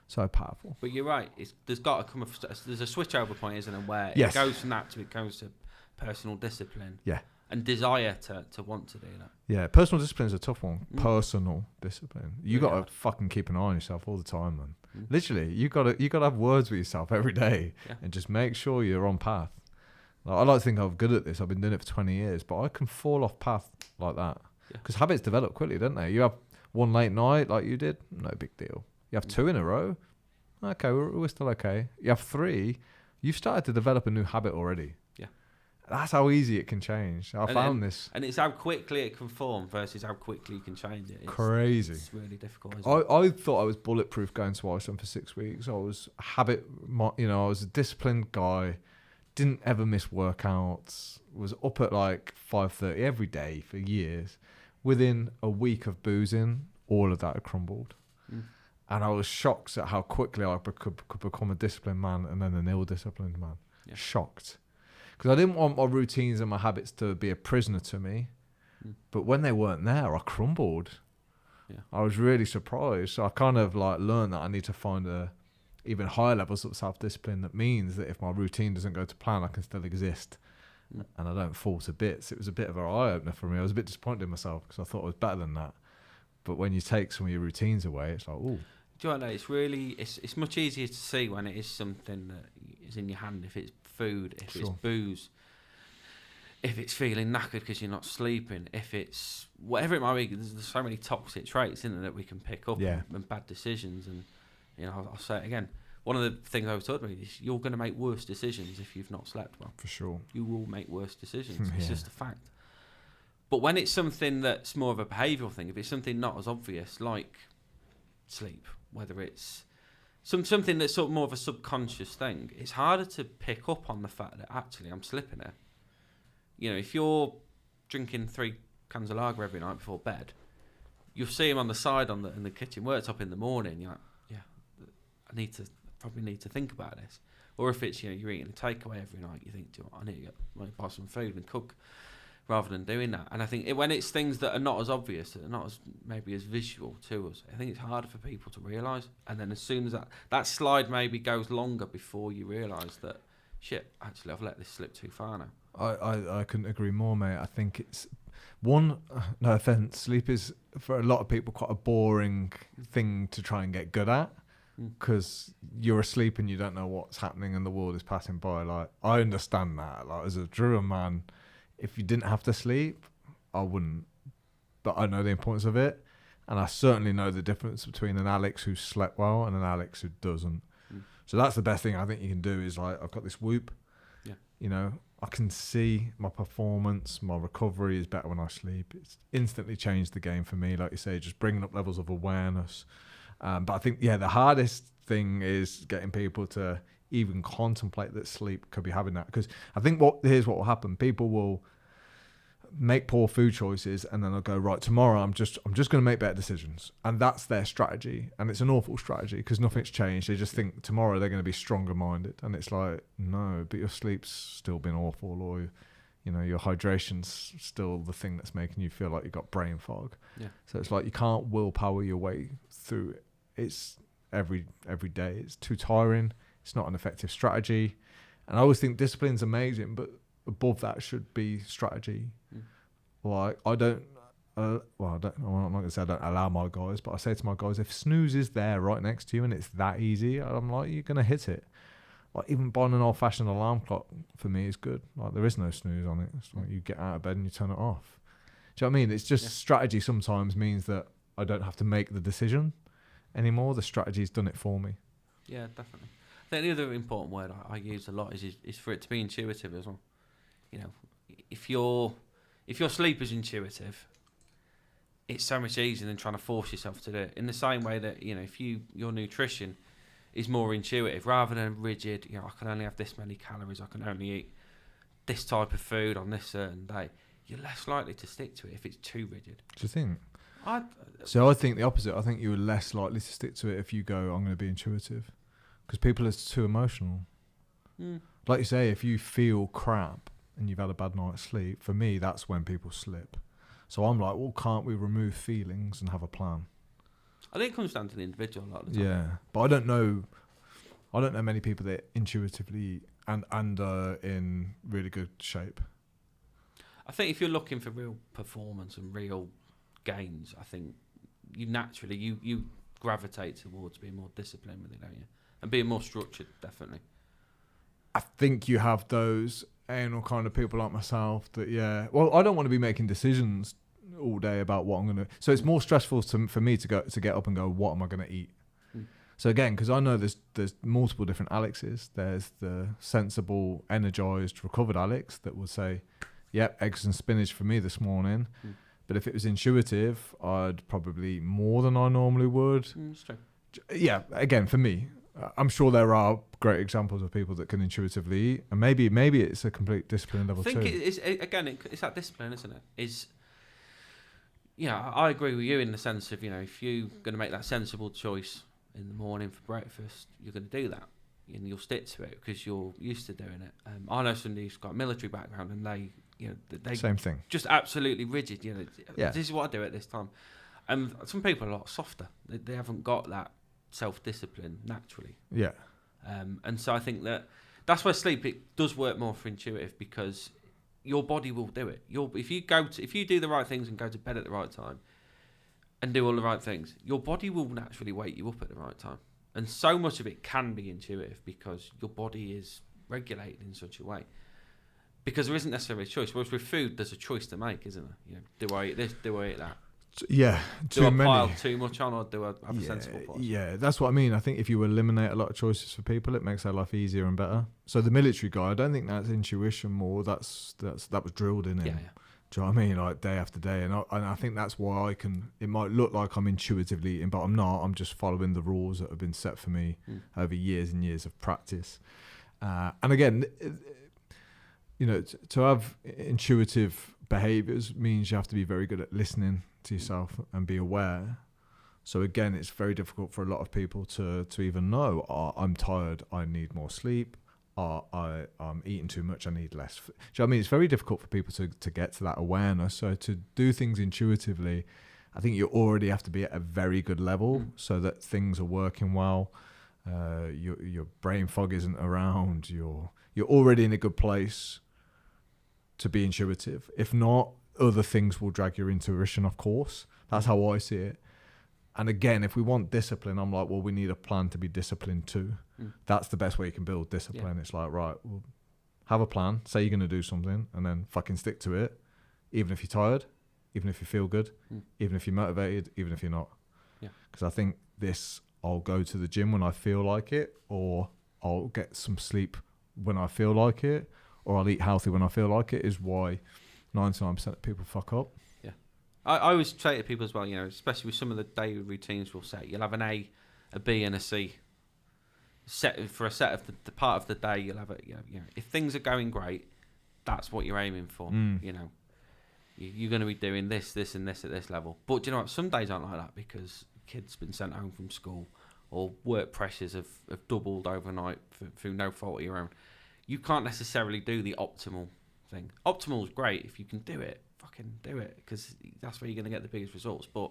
So powerful. But you're right. There's got to come there's a switch over point, isn't there, where it goes from that to it goes to personal discipline. Yeah. and desire to want to do that. Yeah, personal discipline is a tough one. Mm. Personal discipline. You Really got hard. to fucking keep an eye on yourself all the time, man. Mm. Literally, you got to have words with yourself every day, Yeah. and just make sure you're on path. Like, I like to think I'm good at this. I've been doing it for 20 years, but I can fall off path like that. Yeah. Because habits develop quickly, don't they? You have one late night like you did, no big deal. You have 2 in a row, okay, we're still okay. You have 3, you've started to develop a new habit already. Yeah. That's how easy it can change. I found this. And it's how quickly it can form versus how quickly you can change it. It's Crazy. It's really difficult, isn't it? I thought I was bulletproof going to Iceland for 6 weeks. I was I was a disciplined guy, didn't ever miss workouts, was up at like 5:30 every day for years. Within a week of boozing, all of that had crumbled. Mm. And I was shocked at how quickly I could become a disciplined man and then an ill-disciplined man. Yeah. Shocked. Because I didn't want my routines and my habits to be a prisoner to me. Mm. But when they weren't there, I crumbled. Yeah. I was really surprised. So I kind of like learned that I need to find even higher levels of self-discipline that means that if my routine doesn't go to plan, I can still exist. Mm. And I don't fall to bits. It was a bit of an eye-opener for me. I was a bit disappointed in myself because I thought I was better than that. But when you take some of your routines away, it's like, ooh. Do you know what? It's much easier to see when it is something that is in your hand. If it's food, if it's booze, if it's feeling knackered because you're not sleeping, if it's whatever it might be. There's so many toxic traits, isn't there, that we can pick up and bad decisions. And I'll say it again. One of the things I was told me is you're going to make worse decisions if you've not slept well. For sure. You will make worse decisions. It's just a fact. But when it's something that's more of a behavioural thing, if it's something not as obvious like sleep, whether it's something that's sort of more of a subconscious thing, it's harder to pick up on the fact that actually I'm slipping it. If you're drinking 3 cans of lager every night before bed, you'll see them on the side in the kitchen worktop in the morning. You're like, yeah, I probably need to think about this. Or if it's you're eating a takeaway every night, you think, I need to buy some food and cook, rather than doing that. And I think when it's things that are not as obvious, that are not as maybe as visual to us, I think it's harder for people to realise. And then as soon as that slide maybe goes longer before you realise that, shit, actually I've let this slip too far now. I couldn't agree more, mate. I think it's no offence, sleep is for a lot of people quite a boring thing to try and get good at, because you're asleep and you don't know what's happening and the world is passing by. Like, I understand that. Like, as a Druid man, if you didn't have to sleep, I wouldn't. But I know the importance of it, and I certainly know the difference between an Alex who slept well and an Alex who doesn't. So that's the best thing I think you can do is, like, I've got this Whoop. Yeah. I can see my performance, my recovery is better when I sleep. It's instantly changed the game for me, like you say, just bringing up levels of awareness. But I think, the hardest thing is getting people to even contemplate that sleep could be having that. Because I think here's what will happen. People will make poor food choices and then they'll go, right, tomorrow I'm just going to make better decisions. And that's their strategy. And it's an awful strategy because nothing's changed. They just think tomorrow they're going to be stronger minded. And it's like, no, but your sleep's still been awful, or your hydration's still the thing that's making you feel like you've got brain fog. Yeah. So it's like you can't willpower your way through it. It's every day. It's too tiring. It's not an effective strategy. And I always think discipline's amazing, but above that should be strategy. Like, I'm not going to say I don't allow my guys, but I say to my guys, if snooze is there right next to you and it's that easy, I'm like, you're going to hit it. Like, even buying an old-fashioned alarm clock for me is good. Like, there is no snooze on it. It's like you get out of bed and you turn it off. Do you know what I mean? It's just strategy sometimes means that I don't have to make the decision anymore. The strategy's done it for me. Yeah, definitely. I think the other important word I use a lot is for it to be intuitive as well. If your sleep is intuitive, it's so much easier than trying to force yourself to do it. In the same way that, if your nutrition is more intuitive rather than rigid, I can only have this many calories, I can only eat this type of food on this certain day, you're less likely to stick to it if it's too rigid. Do you think? So I think the opposite. I think you're less likely to stick to it if you go, I'm going to be intuitive. Because people are too emotional. Like you say, if you feel crap and you've had a bad night's sleep, for me, that's when people slip. So I'm like, well, can't we remove feelings and have a plan? I think it comes down to the individual a lot of the time. Yeah, but I don't know many people that intuitively and are in really good shape. I think if you're looking for real performance and real gains, I think you naturally you gravitate towards being more disciplined with it, don't you? And being more structured, definitely. I think you have those anal kind of people like myself that, yeah. Well, I don't want to be making decisions all day about what I'm going to. So it's more stressful for me to get up and go, what am I going to eat? So again, because I know there's multiple different Alexes. There's the sensible, energized, recovered Alex that will say, yep, eggs and spinach for me this morning. But if it was intuitive, I'd probably eat more than I normally would. That's true. Yeah, again, for me, I'm sure there are great examples of people that can intuitively eat, and maybe it's a complete discipline level too. I think it's that discipline, isn't it? I agree with you in the sense of, if you're going to make that sensible choice in the morning for breakfast, you're going to do that, and you'll stick to it because you're used to doing it. I know somebody who's got a military background, and they same thing, just absolutely rigid. Yeah. This is what I do at this time. And some people are a lot softer. They haven't got that self-discipline naturally. Yeah. And so I think that's where sleep, it does work more for intuitive, because your body will do it. If you do the right things and go to bed at the right time and do all the right things, your body will naturally wake you up at the right time. And so much of it can be intuitive because your body is regulated in such a way. Because there isn't necessarily a choice. Whereas with food, there's a choice to make, isn't there? Do I eat this? Do I eat that? Yeah, do I pile too much on, or do I have a sensible portion? Yeah, that's what I mean. I think if you eliminate a lot of choices for people, it makes their life easier and better. So the military guy, I don't think that's intuition more. That was drilled in him. Yeah. Do you know what I mean? Like day after day, and I think that's why I can. It might look like I'm intuitively eating, but I'm not. I'm just following the rules that have been set for me over years and years of practice. And again, to have intuitive behaviors means you have to be very good at listening to yourself and be aware. So again, it's very difficult for a lot of people to even know, I'm tired, I need more sleep, I'm eating too much, I need less. Do you know what I mean? It's very difficult for people to get to that awareness. So to do things intuitively, I think you already have to be at a very good level so that things are working well. Your brain fog isn't around. You're already in a good place to be intuitive. If not, other things will drag your intuition off course. That's how I see it. And again, if we want discipline, I'm like, well, we need a plan to be disciplined too. That's the best way you can build discipline. Yeah. It's like, right, well, have a plan, say you're going to do something, and then fucking stick to it, even if you're tired, even if you feel good, even if you're motivated, even if you're not. Because I think I'll go to the gym when I feel like it, or I'll get some sleep when I feel like it, or I'll eat healthy when I feel like it, is why 99% of people fuck up. Yeah. I always say to people as well, especially with some of the daily routines we'll set, you'll have an A, a B and a C. For a set of the part of the day, you'll have if things are going great, that's what you're aiming for. You're going to be doing this and this at this level. But do you know what? Some days aren't like that because kids been sent home from school, or work pressures have doubled overnight through no fault of your own. You can't necessarily do the optimal thing. Optimal is great if you can do it. Fucking do it, because that's where you're going to get the biggest results. But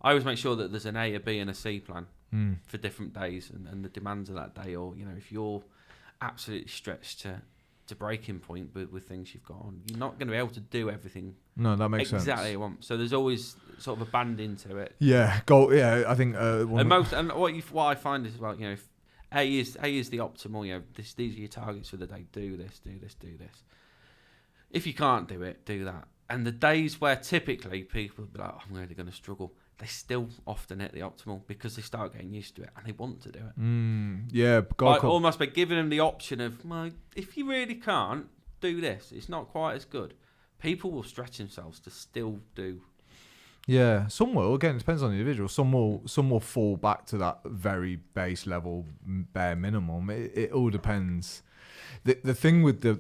I always make sure that there's an A, a B, and a C plan for different days and the demands of that day. Or if you're absolutely stretched to breaking point with things you've got on, you're not going to be able to do everything. No, that makes sense. Exactly you want. So there's always sort of a band into it. Yeah, goal. Yeah, I think. What I find is, well, if A is the optimal. These are your targets for the day. Do this, do this, do this. If you can't do it, do that. And the days where typically people be like, I'm really going to struggle, they still often hit the optimal because they start getting used to it and they want to do it. Yeah. Almost by giving them the option of, well, if you really can't do this, it's not quite as good. People will stretch themselves to still do. Yeah, some will. Again, it depends on the individual. Some will fall back to that very base level, bare minimum. It all depends. The thing with the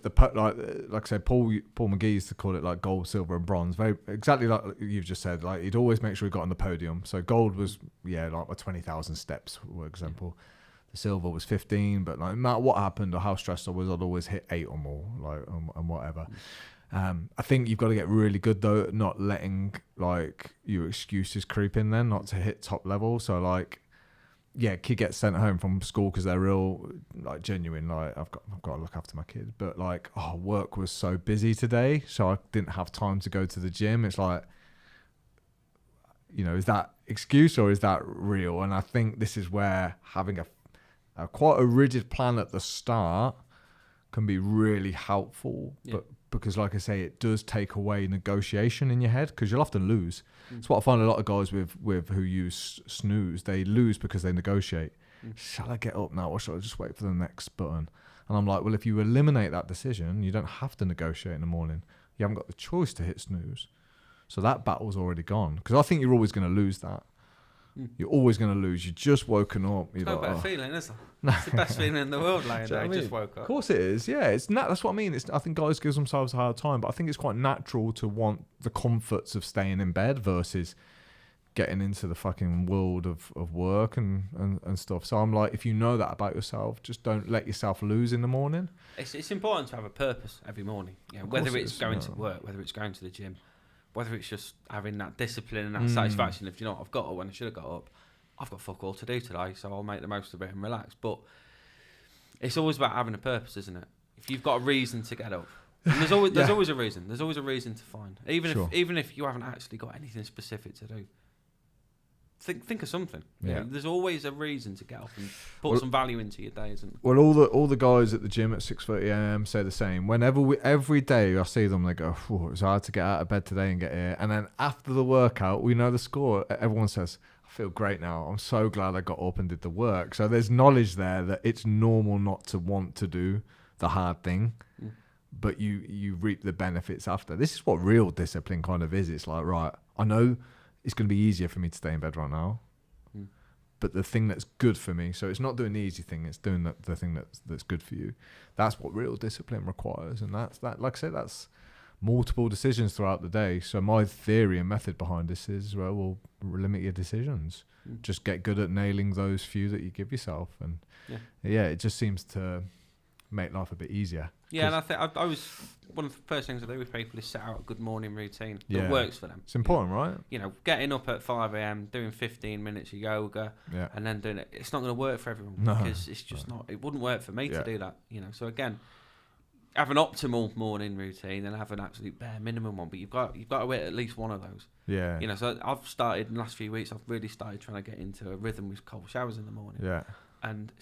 like I said, Paul McGee used to call it like gold, silver, and bronze. Very exactly like you've just said. Like he'd always make sure he got on the podium. So gold was like 20,000 steps, for example. The silver was 15, but like no matter what happened or how stressed I was, I'd always hit 8 or more, like and whatever. I think you've got to get really good though at not letting like your excuses creep in there, not to hit top level. So like yeah, kid gets sent home from school because they're ill, like genuine, like I've got to look after my kid, but like, oh, work was so busy today, so I didn't have time to go to the gym. It's like, you know, is that excuse or is that real? And I think this is where having a quite a rigid plan at the start can be really helpful, but because like I say, it does take away negotiation in your head, because you'll often lose. It's what I find a lot of guys with who use snooze, they lose because they negotiate. Shall I get up now or shall I just wait for the next button? And I'm like, well, if you eliminate that decision, you don't have to negotiate in the morning. You haven't got the choice to hit snooze. So that battle's already gone, because I think you're always going to lose that. You're always going to lose. You've just woken up. It's no better feeling, is it? It's the best feeling in the world, laying there. I just woke up. Of course it is. Yeah, that's what I mean. I think guys give themselves a hard time, but I think it's quite natural to want the comforts of staying in bed versus getting into the fucking world of work and stuff. So I'm like, if you know that about yourself, just don't let yourself lose in the morning. It's important to have a purpose every morning. You know, whether it's going to work, whether it's going to the gym, whether it's just having that discipline and that satisfaction of, you know, I've got up when I should have got up. I've got fuck all to do today, so I'll make the most of it and relax. But it's always about having a purpose, isn't it? If you've got a reason to get up, and there's always a reason. There's always a reason to find, even if you haven't actually got anything specific to do. Think of something. Yeah. You know, there's always a reason to get up and put some value into your day, isn't there? Well, all the guys at the gym at 6:30 a.m. say the same. Every day I see them, they go, it was hard to get out of bed today and get here. And then after the workout, we know the score. Everyone says, I feel great now. I'm so glad I got up and did the work. So there's knowledge there that it's normal not to want to do the hard thing, but you reap the benefits after. This is what real discipline kind of is. It's like, right, I know it's going to be easier for me to stay in bed right now, but the thing that's good for me, so it's not doing the easy thing, it's doing the thing that's good for you. That's what real discipline requires. And that's like I said, that's multiple decisions throughout the day. So my theory and method behind this is, well, limit your decisions. Just get good at nailing those few that you give yourself. And it just seems to make life a bit easier. Yeah, and I think I was one of the first things I do with people is set out a good morning routine that works for them. It's important, right? You know, getting up at 5 a.m, doing 15 minutes of yoga, and then doing it. It's not going to work for everyone because it's just not. It wouldn't work for me to do that. You know, so again, have an optimal morning routine and have an absolute bare minimum one, but you've got to hit at least one of those. Yeah. You know, so I've started in the last few weeks. I've really started trying to get into a rhythm with cold showers in the morning. Yeah. And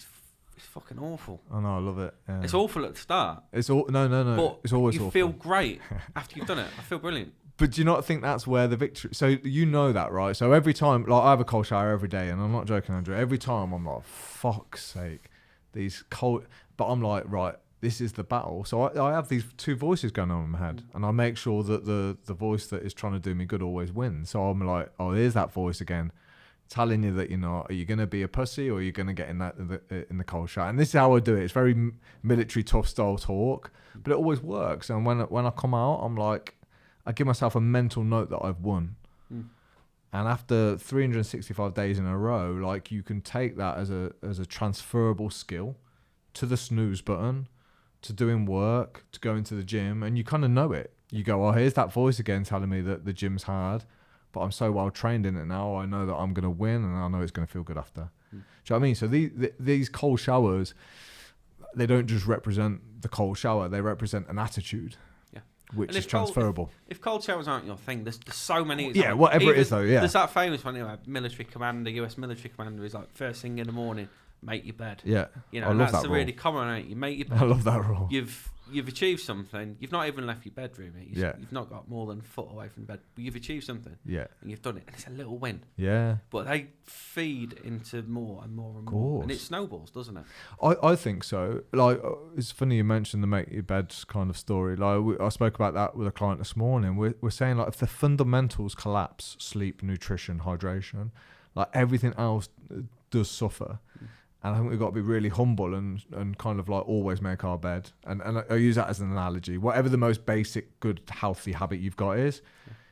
it's fucking awful. I know, I love it. Yeah. It's awful at the start. It's no. But it's always awful. You feel great after you've done it. I feel brilliant. But do you not think that's where the victory... So you know that, right? So every time... Like, I have a cold shower every day, and I'm not joking, Andrew. Every time I'm like, fuck's sake, these cold... But I'm like, right, this is the battle. So I have these two voices going on in my head, and I make sure that the voice that is trying to do me good always wins. So I'm like, oh, there's that voice again, telling you that, you know, are you going to be a pussy or are you going to get in the cold shower? And this is how I do it. It's very military tough style talk, but it always works. And when I come out, I'm like, I give myself a mental note that I've won. And after 365 days in a row, like, you can take that as a transferable skill to the snooze button, to doing work, to going to the gym, and you kind of know it. You go, oh, here's that voice again telling me that the gym's hard, but I'm so well trained in it now, I know that I'm going to win, and I know it's going to feel good after. Do you know what I mean? So these cold showers, they don't just represent the cold shower, they represent an attitude, which is transferable. If cold showers aren't your thing, there's so many. Yeah, whatever it is though, yeah. There's that famous one, you know, military commander, US military commander is like, first thing in the morning, make your bed. Yeah, you know, I love that's that a really common, right? You make your bed. I love that rule. You've achieved something. You've not even left your bedroom. You've not got more than a foot away from bed. But you've achieved something. Yeah. And you've done it. And it's a little win. Yeah. But they feed into more and more and more. And it snowballs, doesn't it? I think so. Like, it's funny you mentioned the make your bed kind of story. Like, I spoke about that with a client this morning. We're saying, like, if the fundamentals collapse, sleep, nutrition, hydration, like, everything else does suffer. And I think we've got to be really humble and kind of like always make our bed. And I use that as an analogy. Whatever the most basic, good, healthy habit you've got is,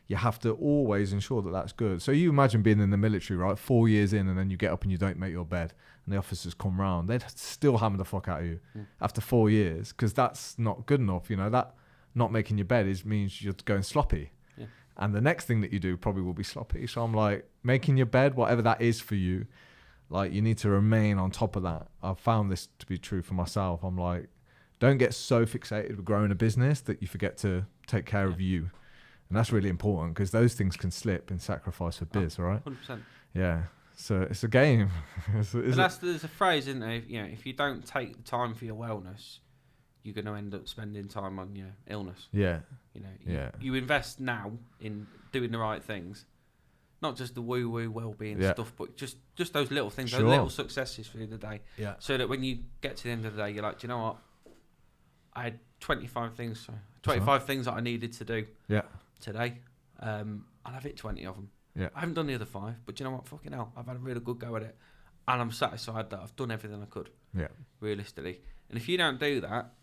you have to always ensure that that's good. So you imagine being in the military, right? 4 years in, and then you get up and you don't make your bed, and the officers come round. They'd still hammer the fuck out of you after 4 years, because that's not good enough. You know, that not making your bed means you're going sloppy. Yeah. And the next thing that you do probably will be sloppy. So I'm like, making your bed, whatever that is for you, Like, you need to remain on top of that. I've found this to be true for myself. I'm like, don't get so fixated with growing a business that you forget to take care of you. And that's really important, because those things can slip in sacrifice for biz, right? 100%. Yeah. So it's a game. There's a phrase, isn't there? If you don't take the time for your wellness, you're going to end up spending time on your illness. Yeah. You invest now in doing the right things, not just the woo-woo well-being stuff, but just those little things, those little successes through the day. Yeah. So that when you get to the end of the day, you're like, do you know what? I had 25 things that I needed to do today. And I've hit 20 of them. Yeah. I haven't done the other 5, but do you know what? Fucking hell, I've had a really good go at it. And I'm satisfied that I've done everything I could, realistically. And if you don't do that,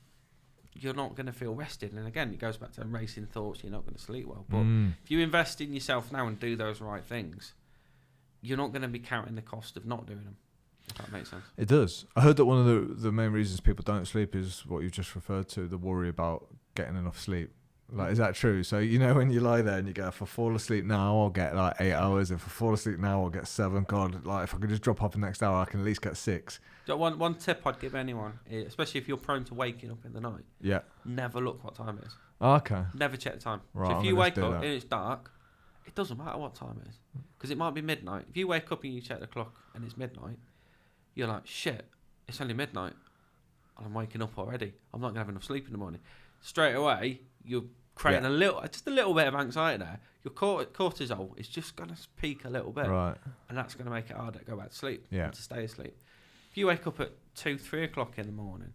you're not going to feel rested. And again, it goes back to racing thoughts. You're not going to sleep well. But if you invest in yourself now and do those right things, you're not going to be counting the cost of not doing them. If that makes sense. It does. I heard that one of the main reasons people don't sleep is what you just referred to, the worry about getting enough sleep. Like, is that true? So, when you lie there and you go, if I fall asleep now, I'll get like 8 hours. If I fall asleep now, I'll get 7. God, like, if I could just drop off the next hour, I can at least get 6. One tip I'd give anyone, especially if you're prone to waking up in the night, never look what time it is. Okay. Never check the time. Right, so if you wake up and it's dark, it doesn't matter what time it is, because it might be midnight. If you wake up and you check the clock and it's midnight, you're like, shit, it's only midnight and I'm waking up already. I'm not going to have enough sleep in the morning. Straight away, you're creating just a little bit of anxiety there. Your cortisol is just going to peak a little bit. Right. And that's going to make it harder to go back to sleep and to stay asleep. If you wake up at 2, 3 o'clock in the morning,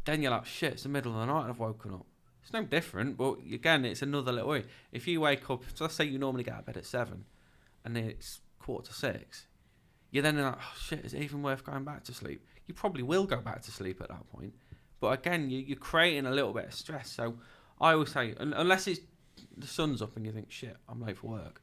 then you're like, shit, it's the middle of the night and I've woken up. It's no different, but again, it's another little way. If you wake up, so let's say you normally get out of bed at 7 and it's 5:45, you're then like, oh shit, is it even worth going back to sleep? You probably will go back to sleep at that point. But again, you're creating a little bit of stress. So I always say, unless it's the sun's up and you think, shit, I'm late for work,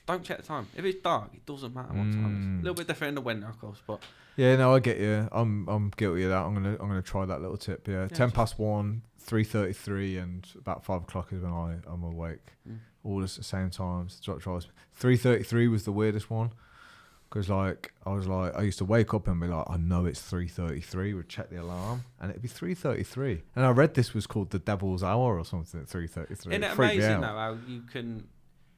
don't check the time. If it's dark, it doesn't matter what time it is. A little bit different in the winter, of course, but yeah, no, I get you. I'm guilty of that. I'm gonna try that little tip. Yeah, 1:10, 3:33, and about 5 o'clock is when I'm awake. All at the same times. 3:33 was the weirdest one. Because I used to wake up and be like, I know it's 3:33. Would check the alarm, and it'd be 3:33. And I read this was called the Devil's Hour or something at 3:33. Isn't it amazing though how you can?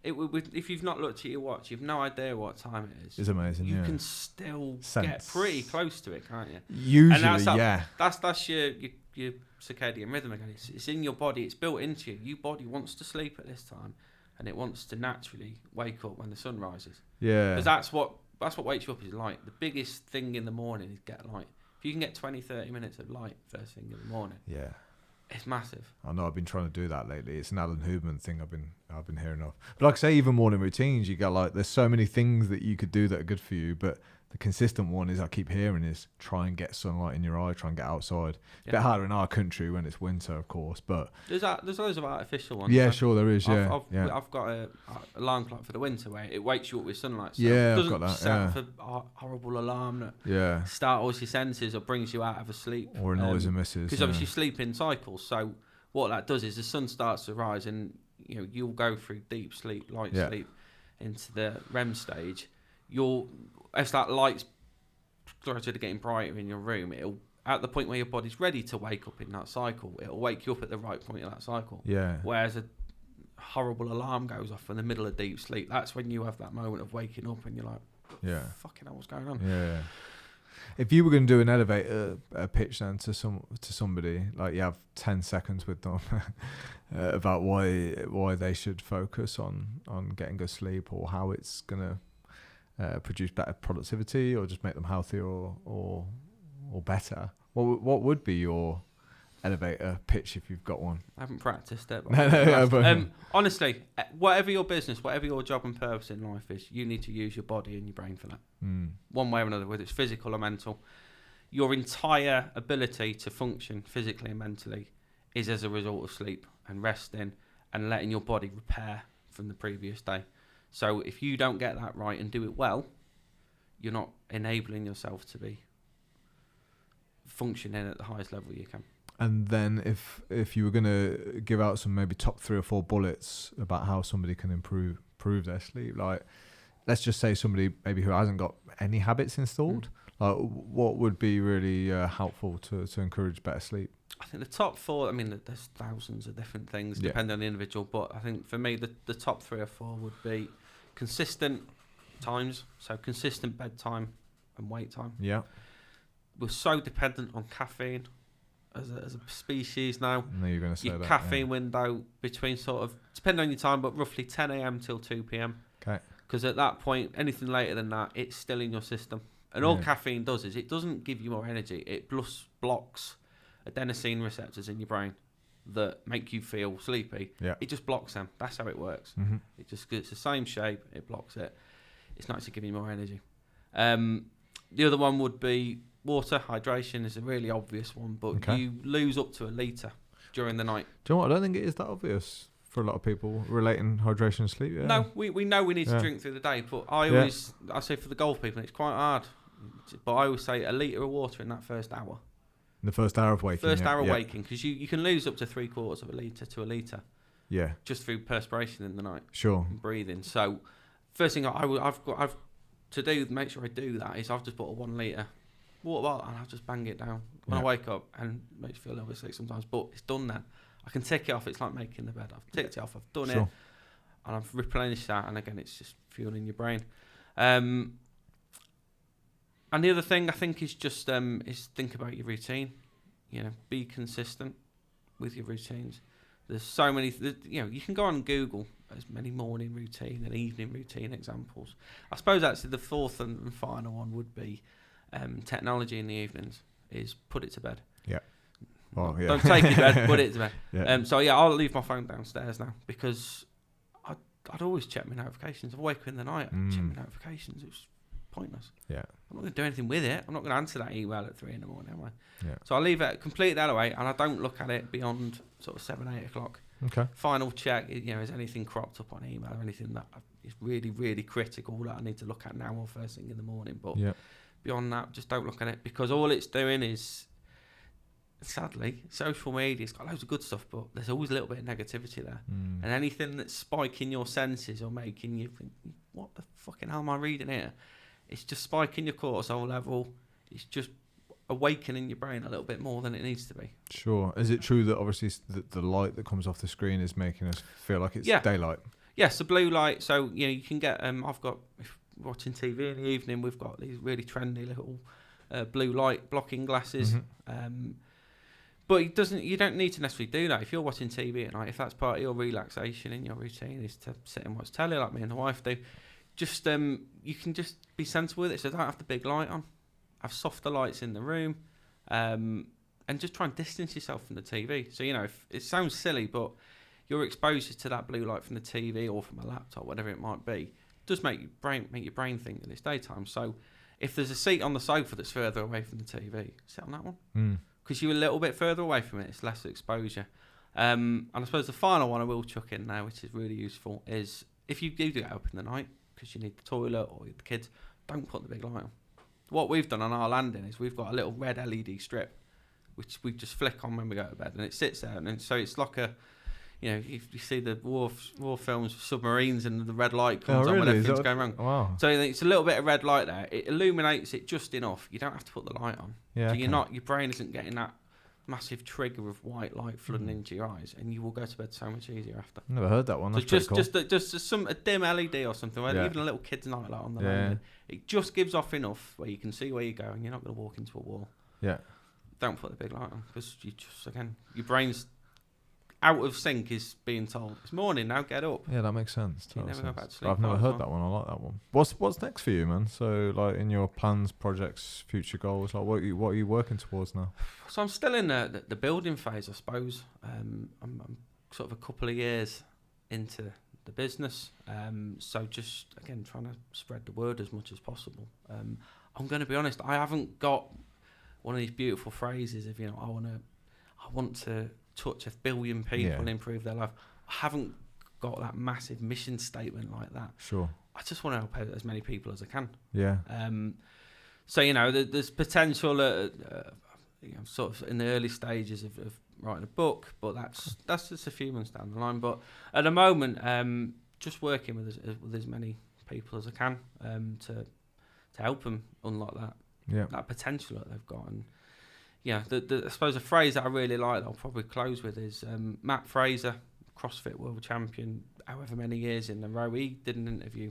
If you've not looked at your watch, you've no idea what time it is. It's amazing. You can still get pretty close to it, can't you? Usually, That's your circadian rhythm again. It's in your body. It's built into you. Your body wants to sleep at this time, and it wants to naturally wake up when the sun rises. Yeah. Because that's what wakes you up is light. The biggest thing in the morning is get light. If you can get 20, 30 minutes of light first thing in the morning, it's massive. I know I've been trying to do that lately. It's an Alan Huberman thing I've been hearing of. But like I say, even morning routines, you got like, there's so many things that you could do that are good for you, but the consistent one is I keep hearing is try and get sunlight in your eye, try and get outside. It's a bit harder in our country when it's winter, of course, but there's loads of artificial ones. Yeah, sure there is. I've got a alarm clock for the winter where it wakes you up with sunlight. So yeah, it doesn't I've got that. set for a horrible alarm that startles your senses or brings you out of a sleep or annoys and misses. Because obviously sleep in cycles. So what that does is the sun starts to rise and you'll go through deep sleep, light sleep into the REM stage. As that light's gradually getting brighter in your room, it'll at the point where your body's ready to wake up in that cycle, it'll wake you up at the right point of that cycle. Yeah. Whereas a horrible alarm goes off in the middle of deep sleep, that's when you have that moment of waking up and you're like, fucking hell, what's going on? Yeah. If you were going to do an elevator pitch then to somebody, like you have 10 seconds with them about why they should focus on getting good sleep or how it's going to produce better productivity or just make them healthier or better, what would be your elevator pitch if you've got one? I haven't practiced it. Honestly, whatever your business, whatever your job and purpose in life is, you need to use your body and your brain for that. One way or another, whether it's physical or mental. Your entire ability to function physically and mentally is as a result of sleep and resting and letting your body repair from the previous day. So if you don't get that right and do it well, you're not enabling yourself to be functioning at the highest level you can. And then if you were going to give out some maybe top 3 or 4 bullets about how somebody can improve their sleep, like let's just say somebody maybe who hasn't got any habits installed, what would be really helpful to encourage better sleep? I think the top 4, I mean, there's thousands of different things depending on the individual, but I think for me, the top 3 or 4 would be consistent times, so consistent bedtime and wake time. Yeah. We're so dependent on caffeine as a species now. No, you're going to say your that. Caffeine window between sort of, depending on your time, but roughly 10 a.m. till 2 p.m. Okay. Because at that point, anything later than that, it's still in your system. And all caffeine does is it doesn't give you more energy. It blocks adenosine receptors in your brain that make you feel sleepy. Yeah. It just blocks them. That's how it works. Mm-hmm. It's the same shape. It blocks it. It's not actually giving you more energy. The other one would be water. Hydration is a really obvious one, but you lose up to a litre during the night. Do you know what? I don't think it is that obvious for a lot of people relating hydration and sleep. Yeah. No, we know we need to drink through the day, but I say for the golf people, it's quite hard. But I always say a litre of water in that first hour. In the first hour of waking. Waking, because you can lose up to 3/4 of a litre to a litre. Yeah. Just through perspiration in the night. Sure. And breathing. So first thing I've to do, make sure I do that, is I've just bought a 1 litre water bottle and I'll just bang it down when I wake up, and it makes me feel a little bit sick sometimes, but it's done then. I can tick it off. It's like making the bed. I've ticked it off. I've done it, and I've replenished that. And again, it's just fueling your brain. And the other thing I think is just is think about your routine. Be consistent with your routines. There's so many. You can go on Google as many morning routine and evening routine examples. I suppose actually the fourth and final one would be technology in the evenings. Is put it to bed. Yeah. Well, yeah. Don't take it to bed, put it to bed. Yeah. I'll leave my phone downstairs now because I'd always check my notifications. If I wake up in the night, I'd check my notifications. It was pointless. Yeah. I'm not going to do anything with it. I'm not going to answer that email at 3 a.m, am I? Yeah. So I leave it completely out of the way, and I don't look at it beyond sort of 7, 8 o'clock. Okay. Final check, is anything cropped up on email or anything that is really, really critical that I need to look at now or first thing in the morning. But beyond that, just don't look at it, because all it's doing is, sadly, social media's got loads of good stuff, but there's always a little bit of negativity there. And anything that's spiking your senses or making you think, what the fucking hell am I reading here? It's just spiking your cortisol level. It's just awakening your brain a little bit more than it needs to be. Sure. Is it true that obviously the light that comes off the screen is making us feel like it's daylight? Yes, the blue light. So, you can get, I've got, if watching TV in the evening, we've got these really trendy little blue light blocking glasses. But you don't need to necessarily do that. If you're watching TV at night, if that's part of your relaxation in your routine is to sit and watch telly like me and the wife do, just you can just be sensible with it. So don't have the big light on. Have softer lights in the room, and just try and distance yourself from the TV. So if it sounds silly, but your exposure to that blue light from the TV or from a laptop, whatever it might be, does make your brain think that it's daytime. So if there's a seat on the sofa that's further away from the TV, sit on that one. Because you're a little bit further away from it, it's less exposure. And I suppose the final one I will chuck in now, which is really useful, is if you do get up in the night because you need the toilet or the kids, don't put the big light on. What we've done on our landing is we've got a little red LED strip, which we just flick on when we go to bed, and it sits there, and so it's like a, if you see the war films, submarines, and the red light comes on when everything's going wrong. Wow. So it's a little bit of red light there. It illuminates it just enough. You don't have to put the light on. Yeah. So your brain isn't getting that massive trigger of white light flooding into your eyes, and you will go to bed so much easier after. Never heard that one. That's so just a dim LED or something, even a little kid's night light on the landing. It just gives off enough where you can see where you're going. You're not going to walk into a wall. Yeah. Don't put the big light on, because your brain's out of sync, is being told it's morning now, get up. Yeah, that makes sense. You never go back to sleep. I've never heard that one. I like that one. What's next for you, man? So, like, in your plans, projects, future goals, like what are you working towards now? So I'm still in the building phase, I suppose. I'm sort of a couple of years into the business, so just again trying to spread the word as much as possible. I'm going to be honest, I haven't got one of these beautiful phrases of I want to touch 1 billion people and improve their life. I haven't got that massive mission statement like that. Sure. I just want to help as many people as I can. Yeah. So there's potential sort of in the early stages of writing a book, but that's just a few months down the line. But at the moment, just working with as many people as I can to help them unlock that potential that they've got. And yeah, I suppose a phrase that I really like that I'll probably close with is Matt Fraser, CrossFit world champion, however many years in a row. He did an interview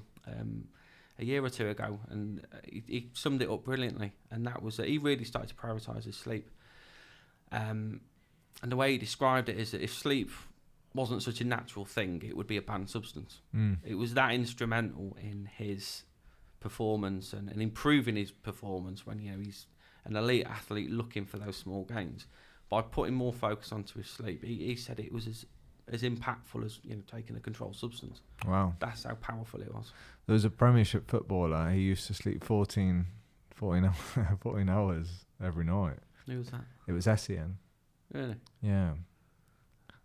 a year or two ago, and he summed it up brilliantly. And that was that he really started to prioritise his sleep. And the way he described it is that if sleep wasn't such a natural thing, it would be a banned substance. It was that instrumental in his performance and improving his performance when he's an elite athlete looking for those small gains. By putting more focus onto his sleep, he said it was as impactful as taking a controlled substance. Wow. That's how powerful it was. There was a Premiership footballer, he used to sleep 14 hours every night. Who was that? It was Essien. Really? Yeah.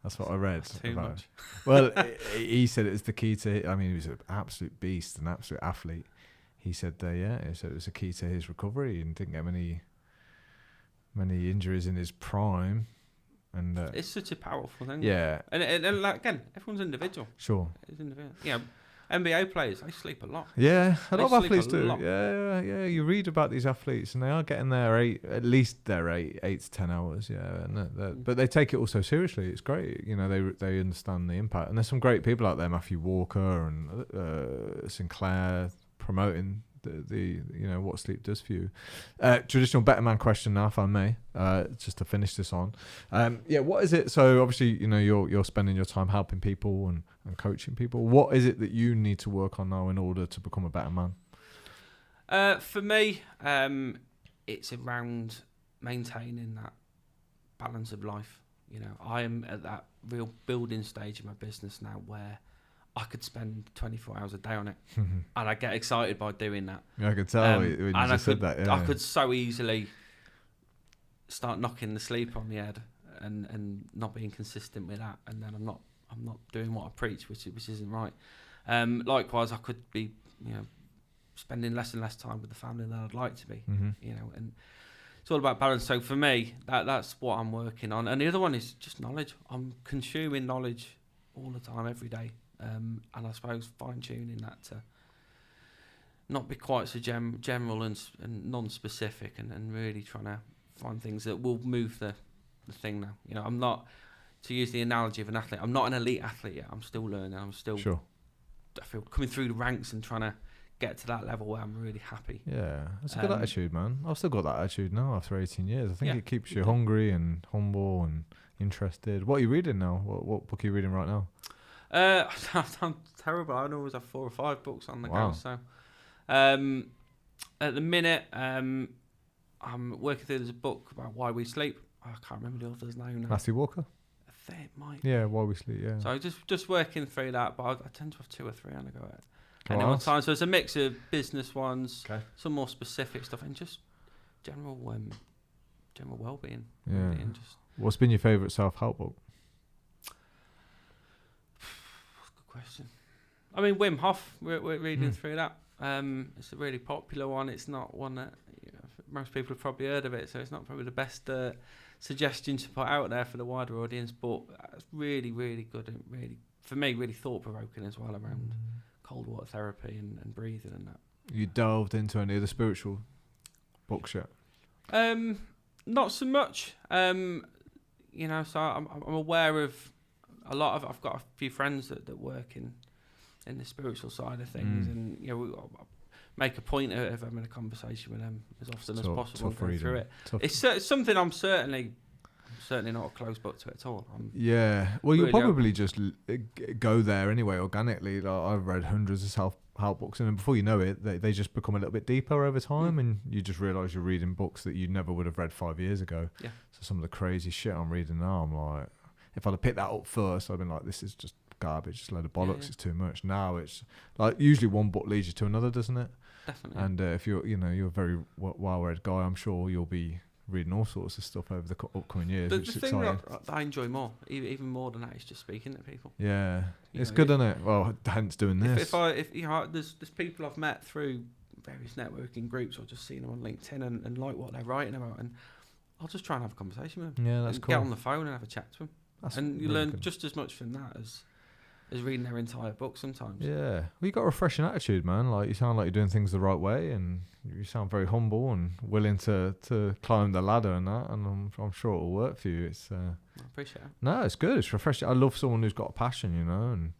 That's what I read. That's too much. Well, he said it was the key to, he was an absolute beast, an absolute athlete. He said, he said it was a key to his recovery and didn't get many injuries in his prime. And it's such a powerful thing. Yeah. And like, again, everyone's individual. Sure. It's individual. NBA players, they sleep a lot. Yeah, a lot of athletes do. Lot. Yeah. You read about these athletes, and they are getting at least their 8 to 10 hours. Yeah, and but they take it all so seriously. It's great. They understand the impact, and there's some great people out there. Matthew Walker and Sinclair promoting the what sleep does for you. Traditional better man question now, if I may, just to finish this on. What is it? So obviously, you're spending your time helping people and coaching people. What is it that you need to work on now in order to become a better man? For me, it's around maintaining that balance of life. I am at that real building stage of my business now where I could spend 24 hours a day on it, and I get excited by doing that. Yeah, I could tell when you just said that. Yeah. I could so easily start knocking the sleep on the head and not being consistent with that, and then I'm not doing what I preach, which isn't right. Likewise, I could be spending less and less time with the family than I'd like to be. And it's all about balance. So for me, that's what I'm working on. And the other one is just knowledge. I'm consuming knowledge all the time, every day. And I suppose fine-tuning that to not be quite so general and non-specific, and really trying to find things that will move the thing now. I'm not, to use the analogy of an athlete, I'm not an elite athlete yet. I'm still learning. I'm still, sure. I feel, coming through the ranks and trying to get to that level where I'm really happy. Yeah, that's a good attitude, man. I've still got that attitude now after 18 years. I think it keeps you hungry and humble and interested. What are you reading now? What book are you reading right now? I'm terrible. I always have 4 or 5 books on the go. So, at the minute, I'm working through. There's a book about why we sleep. I can't remember the author's name now. Matthew Walker. I think it might. Yeah, why we sleep. Yeah. So just working through that, but I tend to have 2 or 3 on the go at any one time. So it's a mix of business ones, some more specific stuff, and just general well-being. Yeah. Really, what's been your favourite self-help book? Question. I mean, Wim Hof, we're reading through that. It's a really popular one. It's not one that most people have probably heard of it, so it's not probably the best suggestion to put out there for the wider audience, but it's really, really good and really, for me, really thought-provoking as well around cold water therapy and breathing and that. You delved into any of the spiritual books yet? Not so much. So I'm aware of I've got a few friends that work in the spiritual side of things, and I make a point of having a conversation with them as often as possible and going through it. It's something I'm certainly not a closed book to it at all. Well, you'll probably just go there anyway organically. I've read hundreds of self-help books, and then before you know it, they just become a little bit deeper over time, and you just realise you're reading books that you never would have read 5 years ago. Yeah. So some of the crazy shit I'm reading now, I'm like, if I'd have picked that up first, I'd been like, this is just garbage, just a load of bollocks, it's too much. Now it's like usually one book leads you to another, doesn't it? Definitely. And if you're a very well-read guy, I'm sure you'll be reading all sorts of stuff over the upcoming years. The thing that I enjoy more, even more than that, is just speaking to people. Yeah, it's good, isn't it? Well, hence doing this. If there's people I've met through various networking groups, or just seen them on LinkedIn and like what they're writing about, and I'll just try and have a conversation with them. Yeah, that's cool. Get on the phone and have a chat to them. And you learn just as much from that as as reading their entire book sometimes. Yeah, well, you got a refreshing attitude, man. Like, you sound like you're doing things the right way, and you sound very humble and willing to climb the ladder and that. And I'm sure it'll work for you. It's I appreciate it. no, it's good. It's refreshing. I love someone who's got a passion, you know. And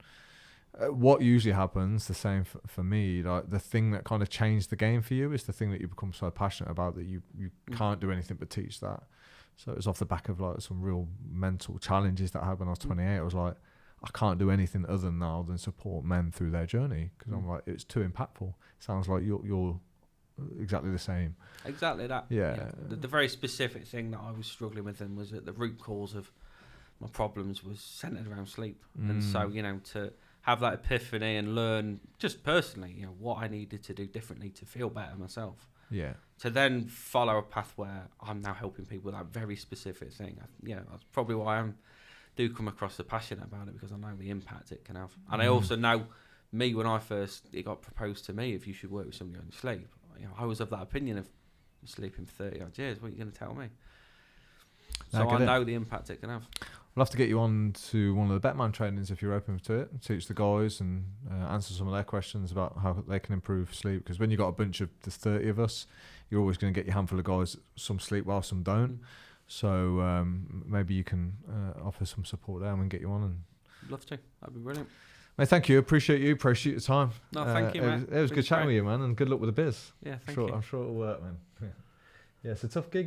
what usually happens, the same for me. Like, the thing that kind of changed the game for you is the thing that you become so passionate about that you can't do anything but teach that. So it was off the back of like some real mental challenges that I had when I was 28. I was like, I can't do anything other now than support men through their journey, because I'm like, it's too impactful. Sounds like you're exactly the same. Exactly that. Yeah. The very specific thing that I was struggling with then was that the root cause of my problems was centered around sleep. And so, you know, to have that epiphany and learn just personally, you know, what I needed to do differently to feel better myself. Yeah. To then follow a path where I'm now helping people with that very specific thing. Yeah, that's probably why I do come across the passion about it, because I know the impact it can have. And I also know me, when it got proposed to me, if you should work with somebody on your sleep, you know, I was of that opinion of sleeping for 30 odd years. What are you going to tell me? So I know the impact it can have. We'll have to get you on to one of the Betman trainings if you're open to it, teach the guys and answer some of their questions about how they can improve sleep. Because when you've got a bunch of the 30 of us, you're always going to get your handful of guys, some sleep well, some don't. So maybe you can offer some support there and we can get you on. And love to. That'd be brilliant. Mate, thank you. Appreciate you. Appreciate your time. No, thank you, man. It was good chatting with you, man, and good luck with the biz. Yeah, thank you. I'm sure it'll work, man. Yeah, it's a tough gig, mate.